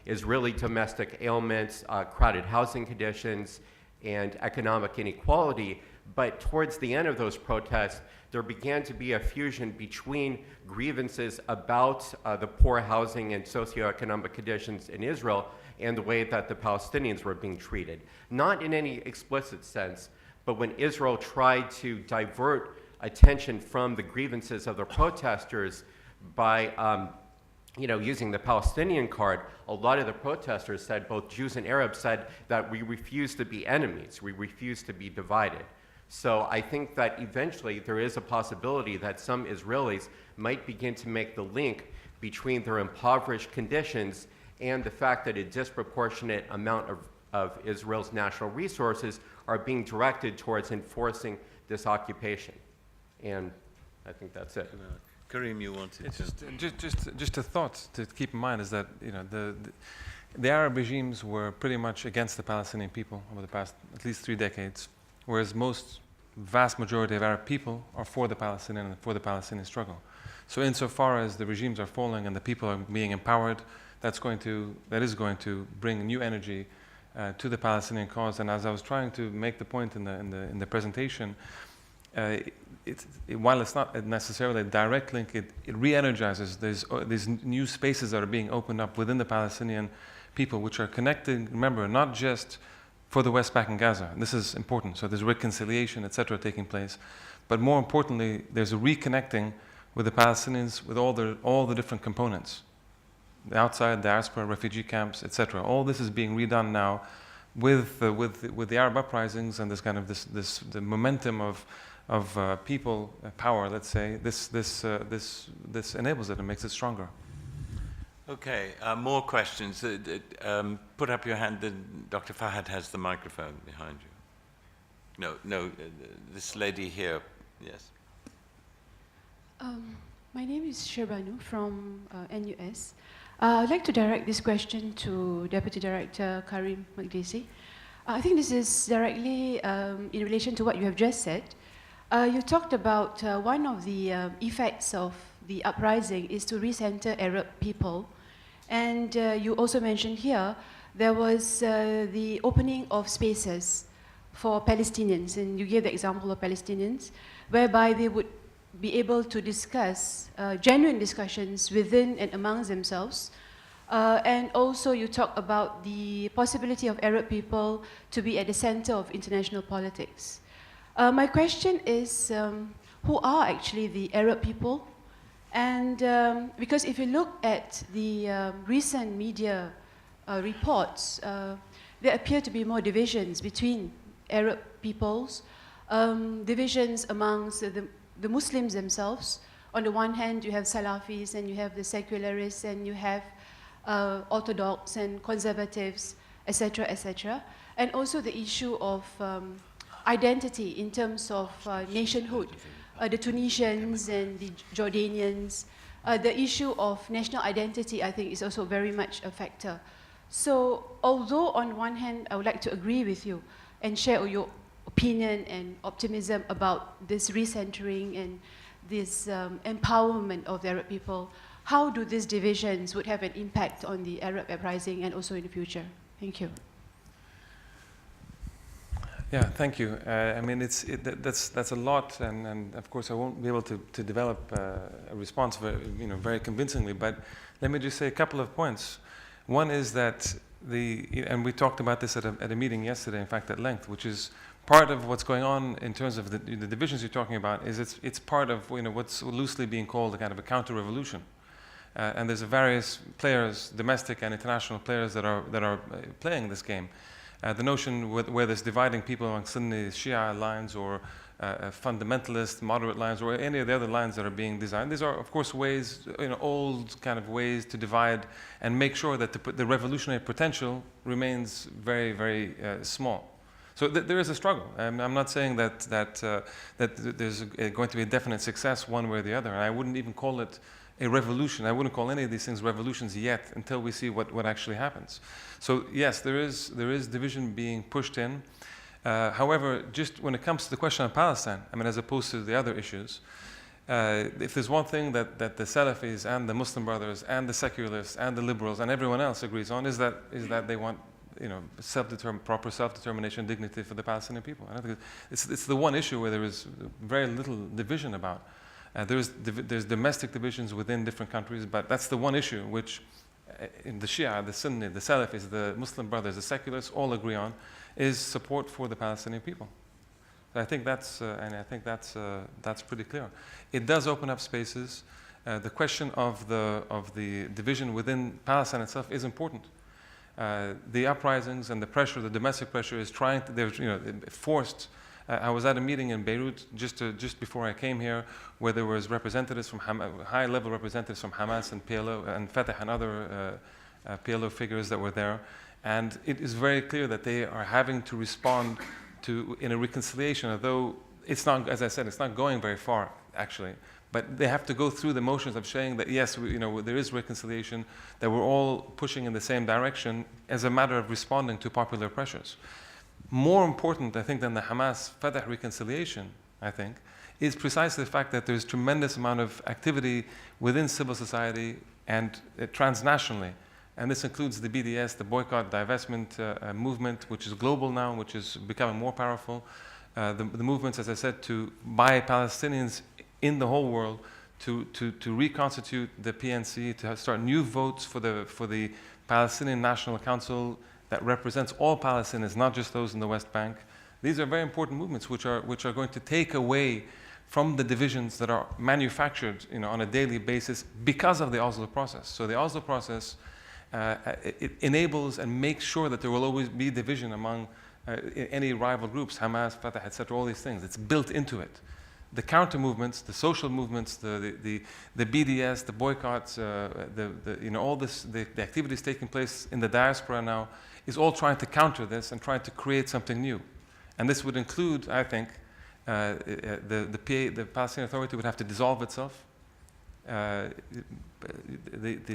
Israeli domestic ailments, crowded housing conditions, and economic inequality. But towards the end of those protests, there began to be a fusion between grievances about the poor housing and socioeconomic conditions in Israel and the way that the Palestinians were being treated. Not in any explicit sense, but when Israel tried to divert attention from the grievances of the protesters by using the Palestinian card, a lot of the protesters said, both Jews and Arabs said, that we refuse to be enemies, we refuse to be divided. So I think that eventually there is a possibility that some Israelis might begin to make the link between their impoverished conditions and the fact that a disproportionate amount of Israel's national resources are being directed towards enforcing this occupation. And I think that's it. Karim, you wanted to... Just a thought to keep in mind is that the Arab regimes were pretty much against the Palestinian people over the past at least 3 decades, whereas vast majority of Arab people are for the Palestinian and for the Palestinian struggle. So insofar as the regimes are falling and the people are being empowered, that is going to bring new energy to the Palestinian cause. And as I was trying to make the point in the presentation, while it's not necessarily a direct link, it re-energizes these new spaces that are being opened up within the Palestinian people, which are connecting, remember, not just for the West Bank and Gaza. This is important. So there's reconciliation, etc., taking place. But more importantly, there's a reconnecting with the Palestinians, with all the different components. The outside, diaspora, refugee camps, etc. All this is being redone now with the Arab uprisings and this kind of the momentum of people power, let's say. This enables it and makes it stronger. Okay, more questions. Put up your hand, Dr. Fahad has the microphone behind you. No, this lady here, yes. My name is Sherbanu from NUS. I'd like to direct this question to Deputy Director Karim Makdisi. I think this is directly in relation to what you have just said. You talked about one of the effects of the uprising is to recenter Arab people. And you also mentioned here there was the opening of spaces for Palestinians, and you gave the example of Palestinians, whereby they would be able to discuss genuine discussions within and amongst themselves. And also you talk about the possibility of Arab people to be at the center of international politics. My question is, who are actually the Arab people? And because if you look at the recent media reports, there appear to be more divisions between Arab peoples, divisions amongst the Muslims themselves. On the one hand, you have Salafis, and you have the secularists, and you have Orthodox and conservatives, etc., etc. And also the issue of identity in terms of nationhood. The Tunisians and the Jordanians, the issue of national identity, I think, is also very much a factor. So, although on one hand, I would like to agree with you and share your opinion and optimism about this recentering and this empowerment of the Arab people, how do these divisions would have an impact on the Arab uprising and also in the future? Thank you. Yeah, thank you. I mean, that's a lot, and of course I won't be able to develop a response very convincingly. But let me just say a couple of points. One is that and we talked about this at a meeting yesterday, in fact, at length, which is part of what's going on in terms of the divisions you're talking about is it's part of what's loosely being called a kind of a counter-revolution. And there's various players, domestic and international players, that are playing this game. The notion where there's dividing people among Sunni Shia lines or fundamentalist, moderate lines, or any of the other lines that are being designed. These are, of course, ways, old kind of ways to divide and make sure that the revolutionary potential remains very, very small. So there is a struggle. I'm not saying that there's going to be a definite success one way or the other. And I wouldn't even call it a revolution. I wouldn't call any of these things revolutions yet until we see what actually happens. So yes, there is division being pushed in. However, just when it comes to the question of Palestine, as opposed to the other issues, if there's one thing that the Salafis and the Muslim Brothers and the secularists and the liberals and everyone else agrees on is that they want proper self-determination, dignity for the Palestinian people. I think it's the one issue where there is very little division about. There's domestic divisions within different countries, but that's the one issue which in the Shia, the Sunni, the Salafis, the Muslim Brothers, the secularists all agree on, is support for the Palestinian people. So I think that's pretty clear. It does open up spaces. The question of the division within Palestine itself is important. The uprisings and the pressure, the domestic pressure, is forced. I was at a meeting in Beirut just before I came here, where there was representatives from high-level representatives from Hamas and PLO and Fatah and other PLO figures that were there, and it is very clear that they are having to respond in a reconciliation, although it's not, as I said, it's not going very far actually. But they have to go through the motions of saying that yes, there is reconciliation, that we're all pushing in the same direction as a matter of responding to popular pressures. More important, I think, than the Hamas-Fatah reconciliation, I think, is precisely the fact that there's tremendous amount of activity within civil society and transnationally. And this includes the BDS, the boycott, divestment movement, which is global now, which is becoming more powerful. The movements, as I said, by Palestinians in the whole world to reconstitute the PNC, to start new votes for the Palestinian National Council that represents all Palestinians, not just those in the West Bank. These are very important movements which are going to take away from the divisions that are manufactured on a daily basis because of the Oslo process. So the Oslo process it enables and makes sure that there will always be division among any rival groups, Hamas, Fatah, etc., all these things. It's built into it. The counter movements, the social movements, the BDS, the boycotts, all this, the activities taking place in the diaspora now, is all trying to counter this and trying to create something new. And this would include, I think, the Palestinian Authority would have to dissolve itself. The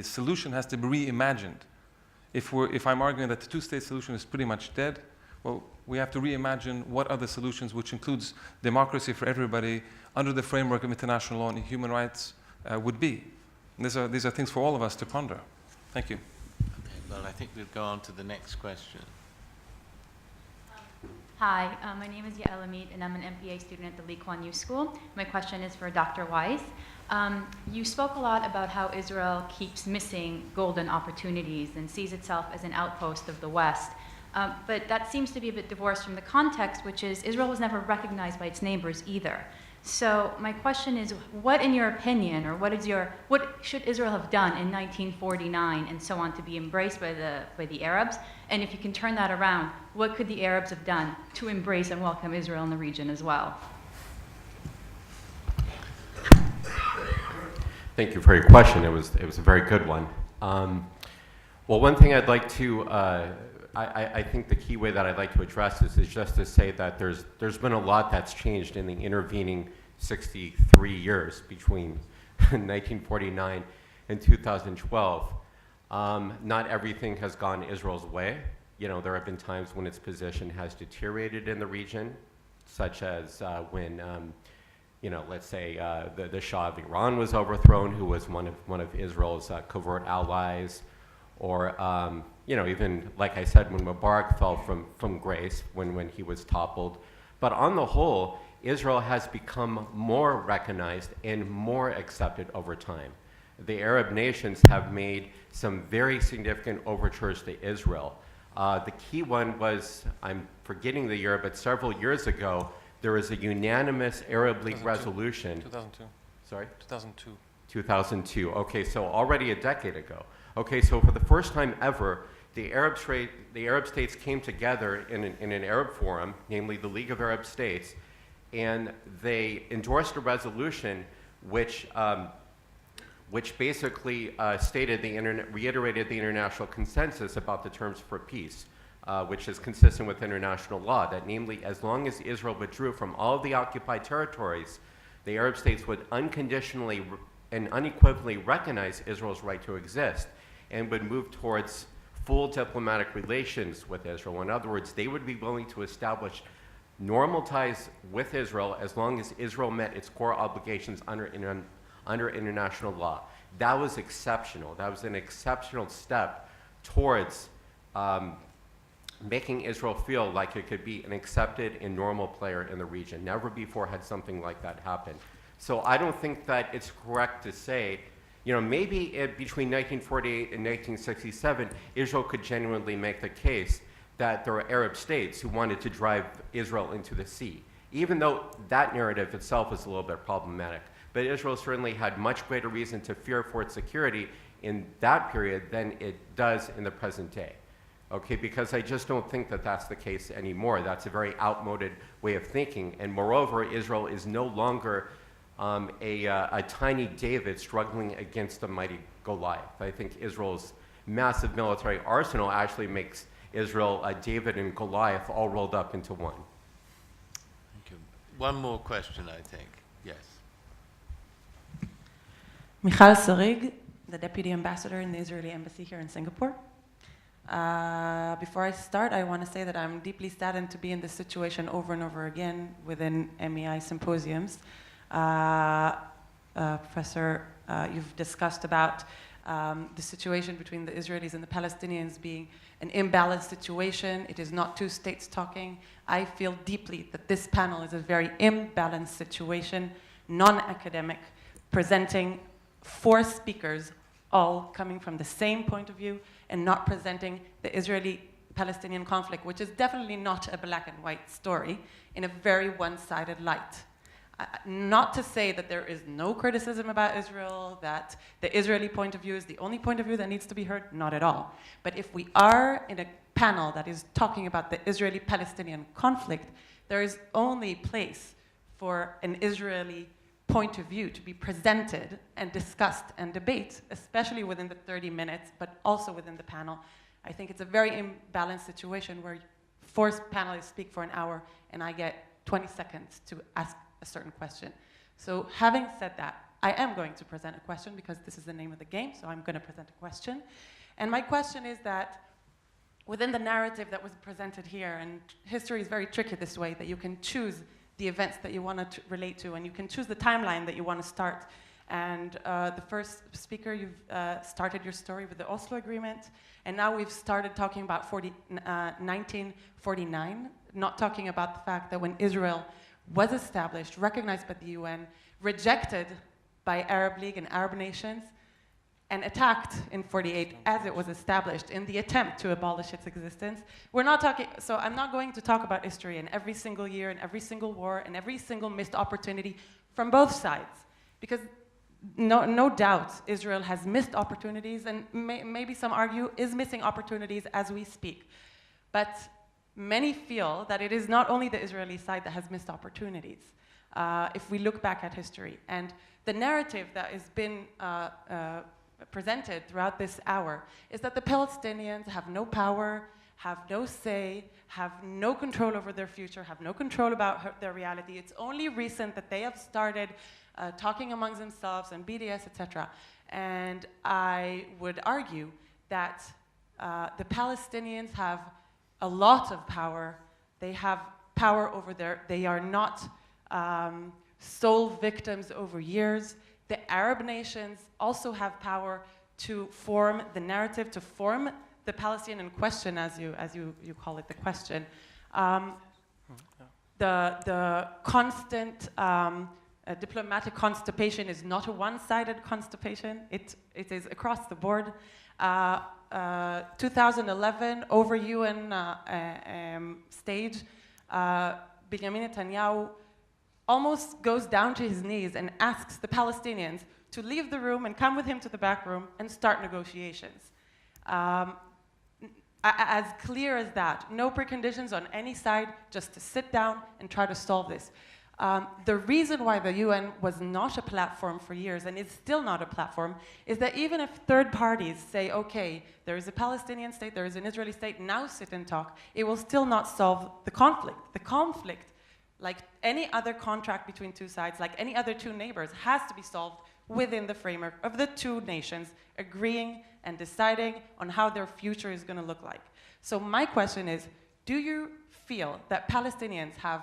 solution has to be reimagined. If I'm arguing that the two-state solution is pretty much dead, well, we have to reimagine what other solutions, which includes democracy for everybody under the framework of international law and human rights, would be. And these are things for all of us to ponder. Thank you. Okay, well, I think we'll go on to the next question. Hi, my name is Yael Amit, and I'm an MPA student at the Lee Kuan Yew School. My question is for Dr. Weiss. You spoke a lot about how Israel keeps missing golden opportunities and sees itself as an outpost of the West. But that seems to be a bit divorced from the context, which is Israel was never recognized by its neighbors either. So my question is, what in your opinion, or what should Israel have done in 1949 and so on to be embraced by the Arabs? And if you can turn that around, what could the Arabs have done to embrace and welcome Israel in the region as well? Thank you for your question. It was a very good one. Well, one thing I'd like to I think the key way that I'd like to address this is just to say that there's been a lot that's changed in the intervening 63 years between 1949 and 2012. Not everything has gone Israel's way. There have been times when its position has deteriorated in the region, such as when, let's say the Shah of Iran was overthrown, who was one of Israel's covert allies, or even, like I said, when Mubarak fell from grace, when he was toppled. But on the whole, Israel has become more recognized and more accepted over time. The Arab nations have made some very significant overtures to Israel. The key one was, I'm forgetting the year, but several years ago, there was a unanimous Arab League 2002. resolution. 2002. Sorry? 2002. 2002. Okay, so already a decade ago. Okay, so for the first time ever, the Arab states came together in an Arab forum, namely the League of Arab States, and they endorsed a resolution which basically reiterated the international consensus about the terms for peace, which is consistent with international law, that namely, as long as Israel withdrew from all of the occupied territories, the Arab states would unconditionally and unequivocally recognize Israel's right to exist and would move towards full diplomatic relations with Israel. In other words, they would be willing to establish normal ties with Israel as long as Israel met its core obligations under international law. That was exceptional. That was an exceptional step towards making Israel feel like it could be an accepted and normal player in the region. Never before had something like that happen. So I don't think that it's correct to say, maybe between 1948 and 1967, Israel could genuinely make the case that there are Arab states who wanted to drive Israel into the sea, even though that narrative itself is a little bit problematic. But Israel certainly had much greater reason to fear for its security in that period than it does in the present day. Okay, because I just don't think that that's the case anymore. That's a very outmoded way of thinking. And moreover, Israel is no longer a tiny David struggling against a mighty Goliath. I think Israel's massive military arsenal actually makes Israel a David and Goliath all rolled up into one. Thank you. One more question, I think. Yes. Michal Sarig, the Deputy Ambassador in the Israeli Embassy here in Singapore. Before I start, I want to say that I'm deeply saddened to be in this situation over and over again within MEI symposiums. Professor, you've discussed about the situation between the Israelis and the Palestinians being an imbalanced situation. It is not two states talking. I feel deeply that this panel is a very imbalanced situation, non-academic, presenting four speakers, all coming from the same point of view and not presenting the Israeli-Palestinian conflict, which is definitely not a black and white story, in a very one-sided light. Not to say that there is no criticism about Israel, that the Israeli point of view is the only point of view that needs to be heard, not at all. But if we are in a panel that is talking about the Israeli-Palestinian conflict, there is only place for an Israeli point of view to be presented and discussed and debate, especially within the 30 minutes, but also within the panel. I think it's a very imbalanced situation where four panelists speak for an hour and I get 20 seconds to ask a certain question. So having said that, I am going to present a question because this is the name of the game, so I'm going to present a question. And my question is that within the narrative that was presented here, and history is very tricky this way, that you can choose the events that you want to relate to, and you can choose the timeline that you want to start. And the first speaker, you've started your story with the Oslo Agreement, and now we've started talking about 1949, not talking about the fact that when Israel was established, recognized by the UN, rejected by Arab League and Arab nations, and attacked in 48 as it was established in the attempt to abolish its existence. We're not talking, so I'm not going to talk about history and every single year and every single war and every single missed opportunity from both sides. Because no doubt Israel has missed opportunities and maybe some argue is missing opportunities as we speak. But many feel that it is not only the Israeli side that has missed opportunities. If we look back at history, and the narrative that has been presented throughout this hour is that the Palestinians have no power, have no say, have no control over their future, have no control about their reality. It's only recent that they have started talking amongst themselves and BDS, etc. And I would argue that the Palestinians have a lot of power. They have power over they are not sole victims over years. The Arab nations also have power to form the narrative, to form the Palestinian question, as you call it, the question. The constant diplomatic constipation is not a one-sided constipation. It is across the board. 2011 over UN stage, Benjamin Netanyahu almost goes down to his knees and asks the Palestinians to leave the room and come with him to the back room and start negotiations. As clear as that, no preconditions on any side, just to sit down and try to solve this. The reason why the UN was not a platform for years, and is still not a platform, is that even if third parties say, okay, there is a Palestinian state, there is an Israeli state, now sit and talk, it will still not solve the conflict. The conflict, like any other contract between two sides, like any other two neighbors, has to be solved within the framework of the two nations agreeing and deciding on how their future is going to look like. So my question is, do you feel that Palestinians have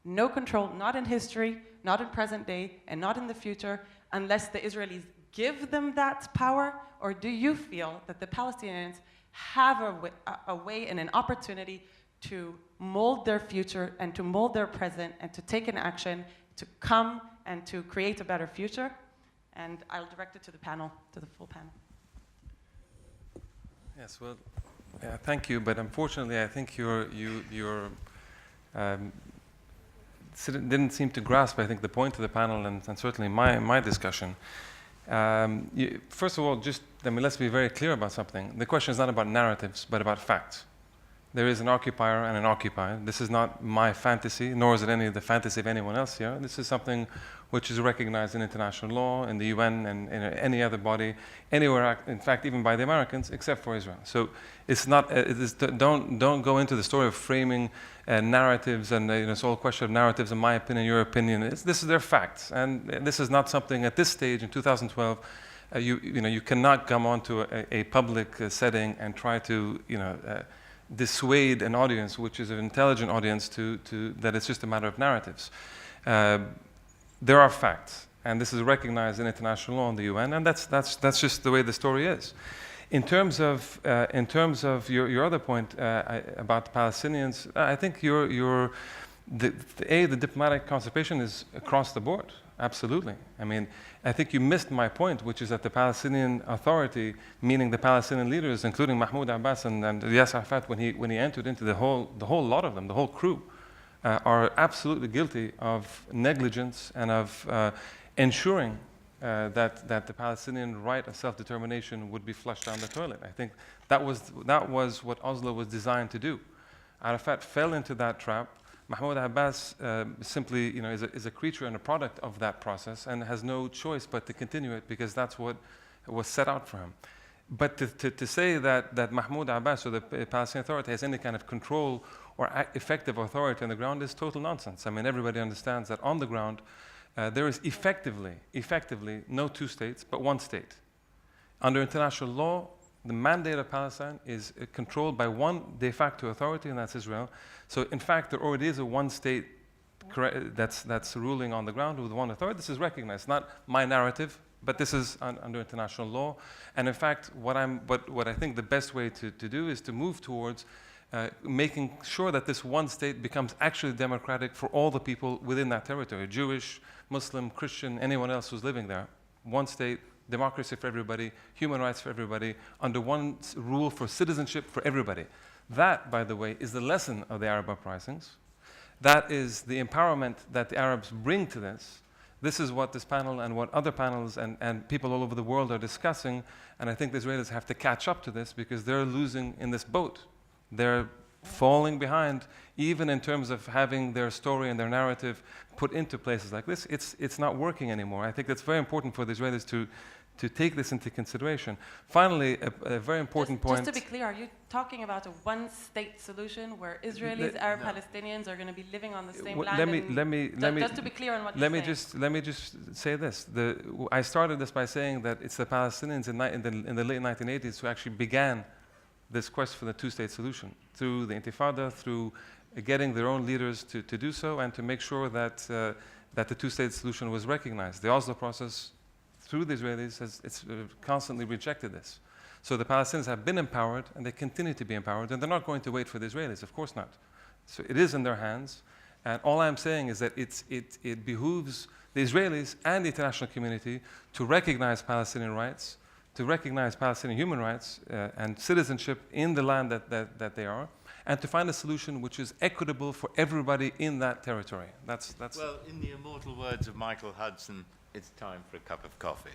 no control, not in history, not in present day, and not in the future, unless the Israelis give them that power? Or do you feel that the Palestinians have a way and an opportunity to mold their future and to mold their present and to take an action to come and to create a better future? And I'll direct it to the panel, to the full panel. Yes, well, yeah, thank you, but unfortunately, I think you didn't seem to grasp, I think, the point of the panel and certainly my discussion. First of all, let's be very clear about something. The question is not about narratives, but about facts. There is an occupier and an occupied. This is not my fantasy, nor is it any of the fantasy of anyone else here. This is something which is recognized in international law, in the UN, and in any other body, anywhere, in fact, even by the Americans, except for Israel. So it's not, don't go into the story of framing narratives, and it's all a question of narratives, in my opinion, your opinion. This is their facts, and this is not something at this stage in 2012, you cannot come onto a public setting and try to, dissuade an audience, which is an intelligent audience, that it's just a matter of narratives. There are facts, and this is recognized in international law in the UN, and that's just the way the story is. In terms of your other point about the Palestinians, I think the diplomatic constipation is across the board. Absolutely. I mean, I think you missed my point, which is that the Palestinian Authority, meaning the Palestinian leaders, including Mahmoud Abbas and Yasser Arafat, when he entered into the whole lot of them, the whole crew, are absolutely guilty of negligence and of ensuring that the Palestinian right of self-determination would be flushed down the toilet. I think that was what Oslo was designed to do. Arafat fell into that trap. Mahmoud Abbas simply, is a creature and a product of that process and has no choice but to continue it because that's what was set out for him. But to say that Mahmoud Abbas or the Palestinian Authority has any kind of control or effective authority on the ground is total nonsense. I mean, everybody understands that on the ground there is effectively no two states, but one state. Under international law, the mandate of Palestine is controlled by one de facto authority, and that's Israel. So, in fact, there already is a one state that's ruling on the ground with one authority. This is recognized, not my narrative, but this is under international law. And in fact, what I think the best way to do is to move towards making sure that this one state becomes actually democratic for all the people within that territory, Jewish, Muslim, Christian, anyone else who's living there. One state, democracy for everybody, human rights for everybody, under one rule for citizenship for everybody. That, by the way, is the lesson of the Arab uprisings. That is the empowerment that the Arabs bring to this. This is what this panel and what other panels and people all over the world are discussing, and I think the Israelis have to catch up to this because they're losing in this boat. They're falling behind, even in terms of having their story and their narrative put into places like this. It's not working anymore. I think that's very important for the Israelis to take this into consideration. Finally, a very important point. Just to be clear, are you talking about a one-state solution where Israelis, Arab Palestinians are going to be living on the same land? Just to be clear on what you're saying. Let me just say this. I started this by saying that it's the Palestinians in the late 1980s who actually began this quest for the two-state solution through the Intifada, through getting their own leaders to do so, and to make sure that the two-state solution was recognized. The Oslo process, through the Israelis, it's constantly rejected this. So the Palestinians have been empowered, and they continue to be empowered, and they're not going to wait for the Israelis, of course not. So it is in their hands, and all I'm saying is that it behooves the Israelis and the international community to recognize Palestinian rights, to recognize Palestinian human rights and citizenship in the land that they are, and to find a solution which is equitable for everybody in that territory. That's Well, in the immortal words of Michael Hudson, it's time for a cup of coffee.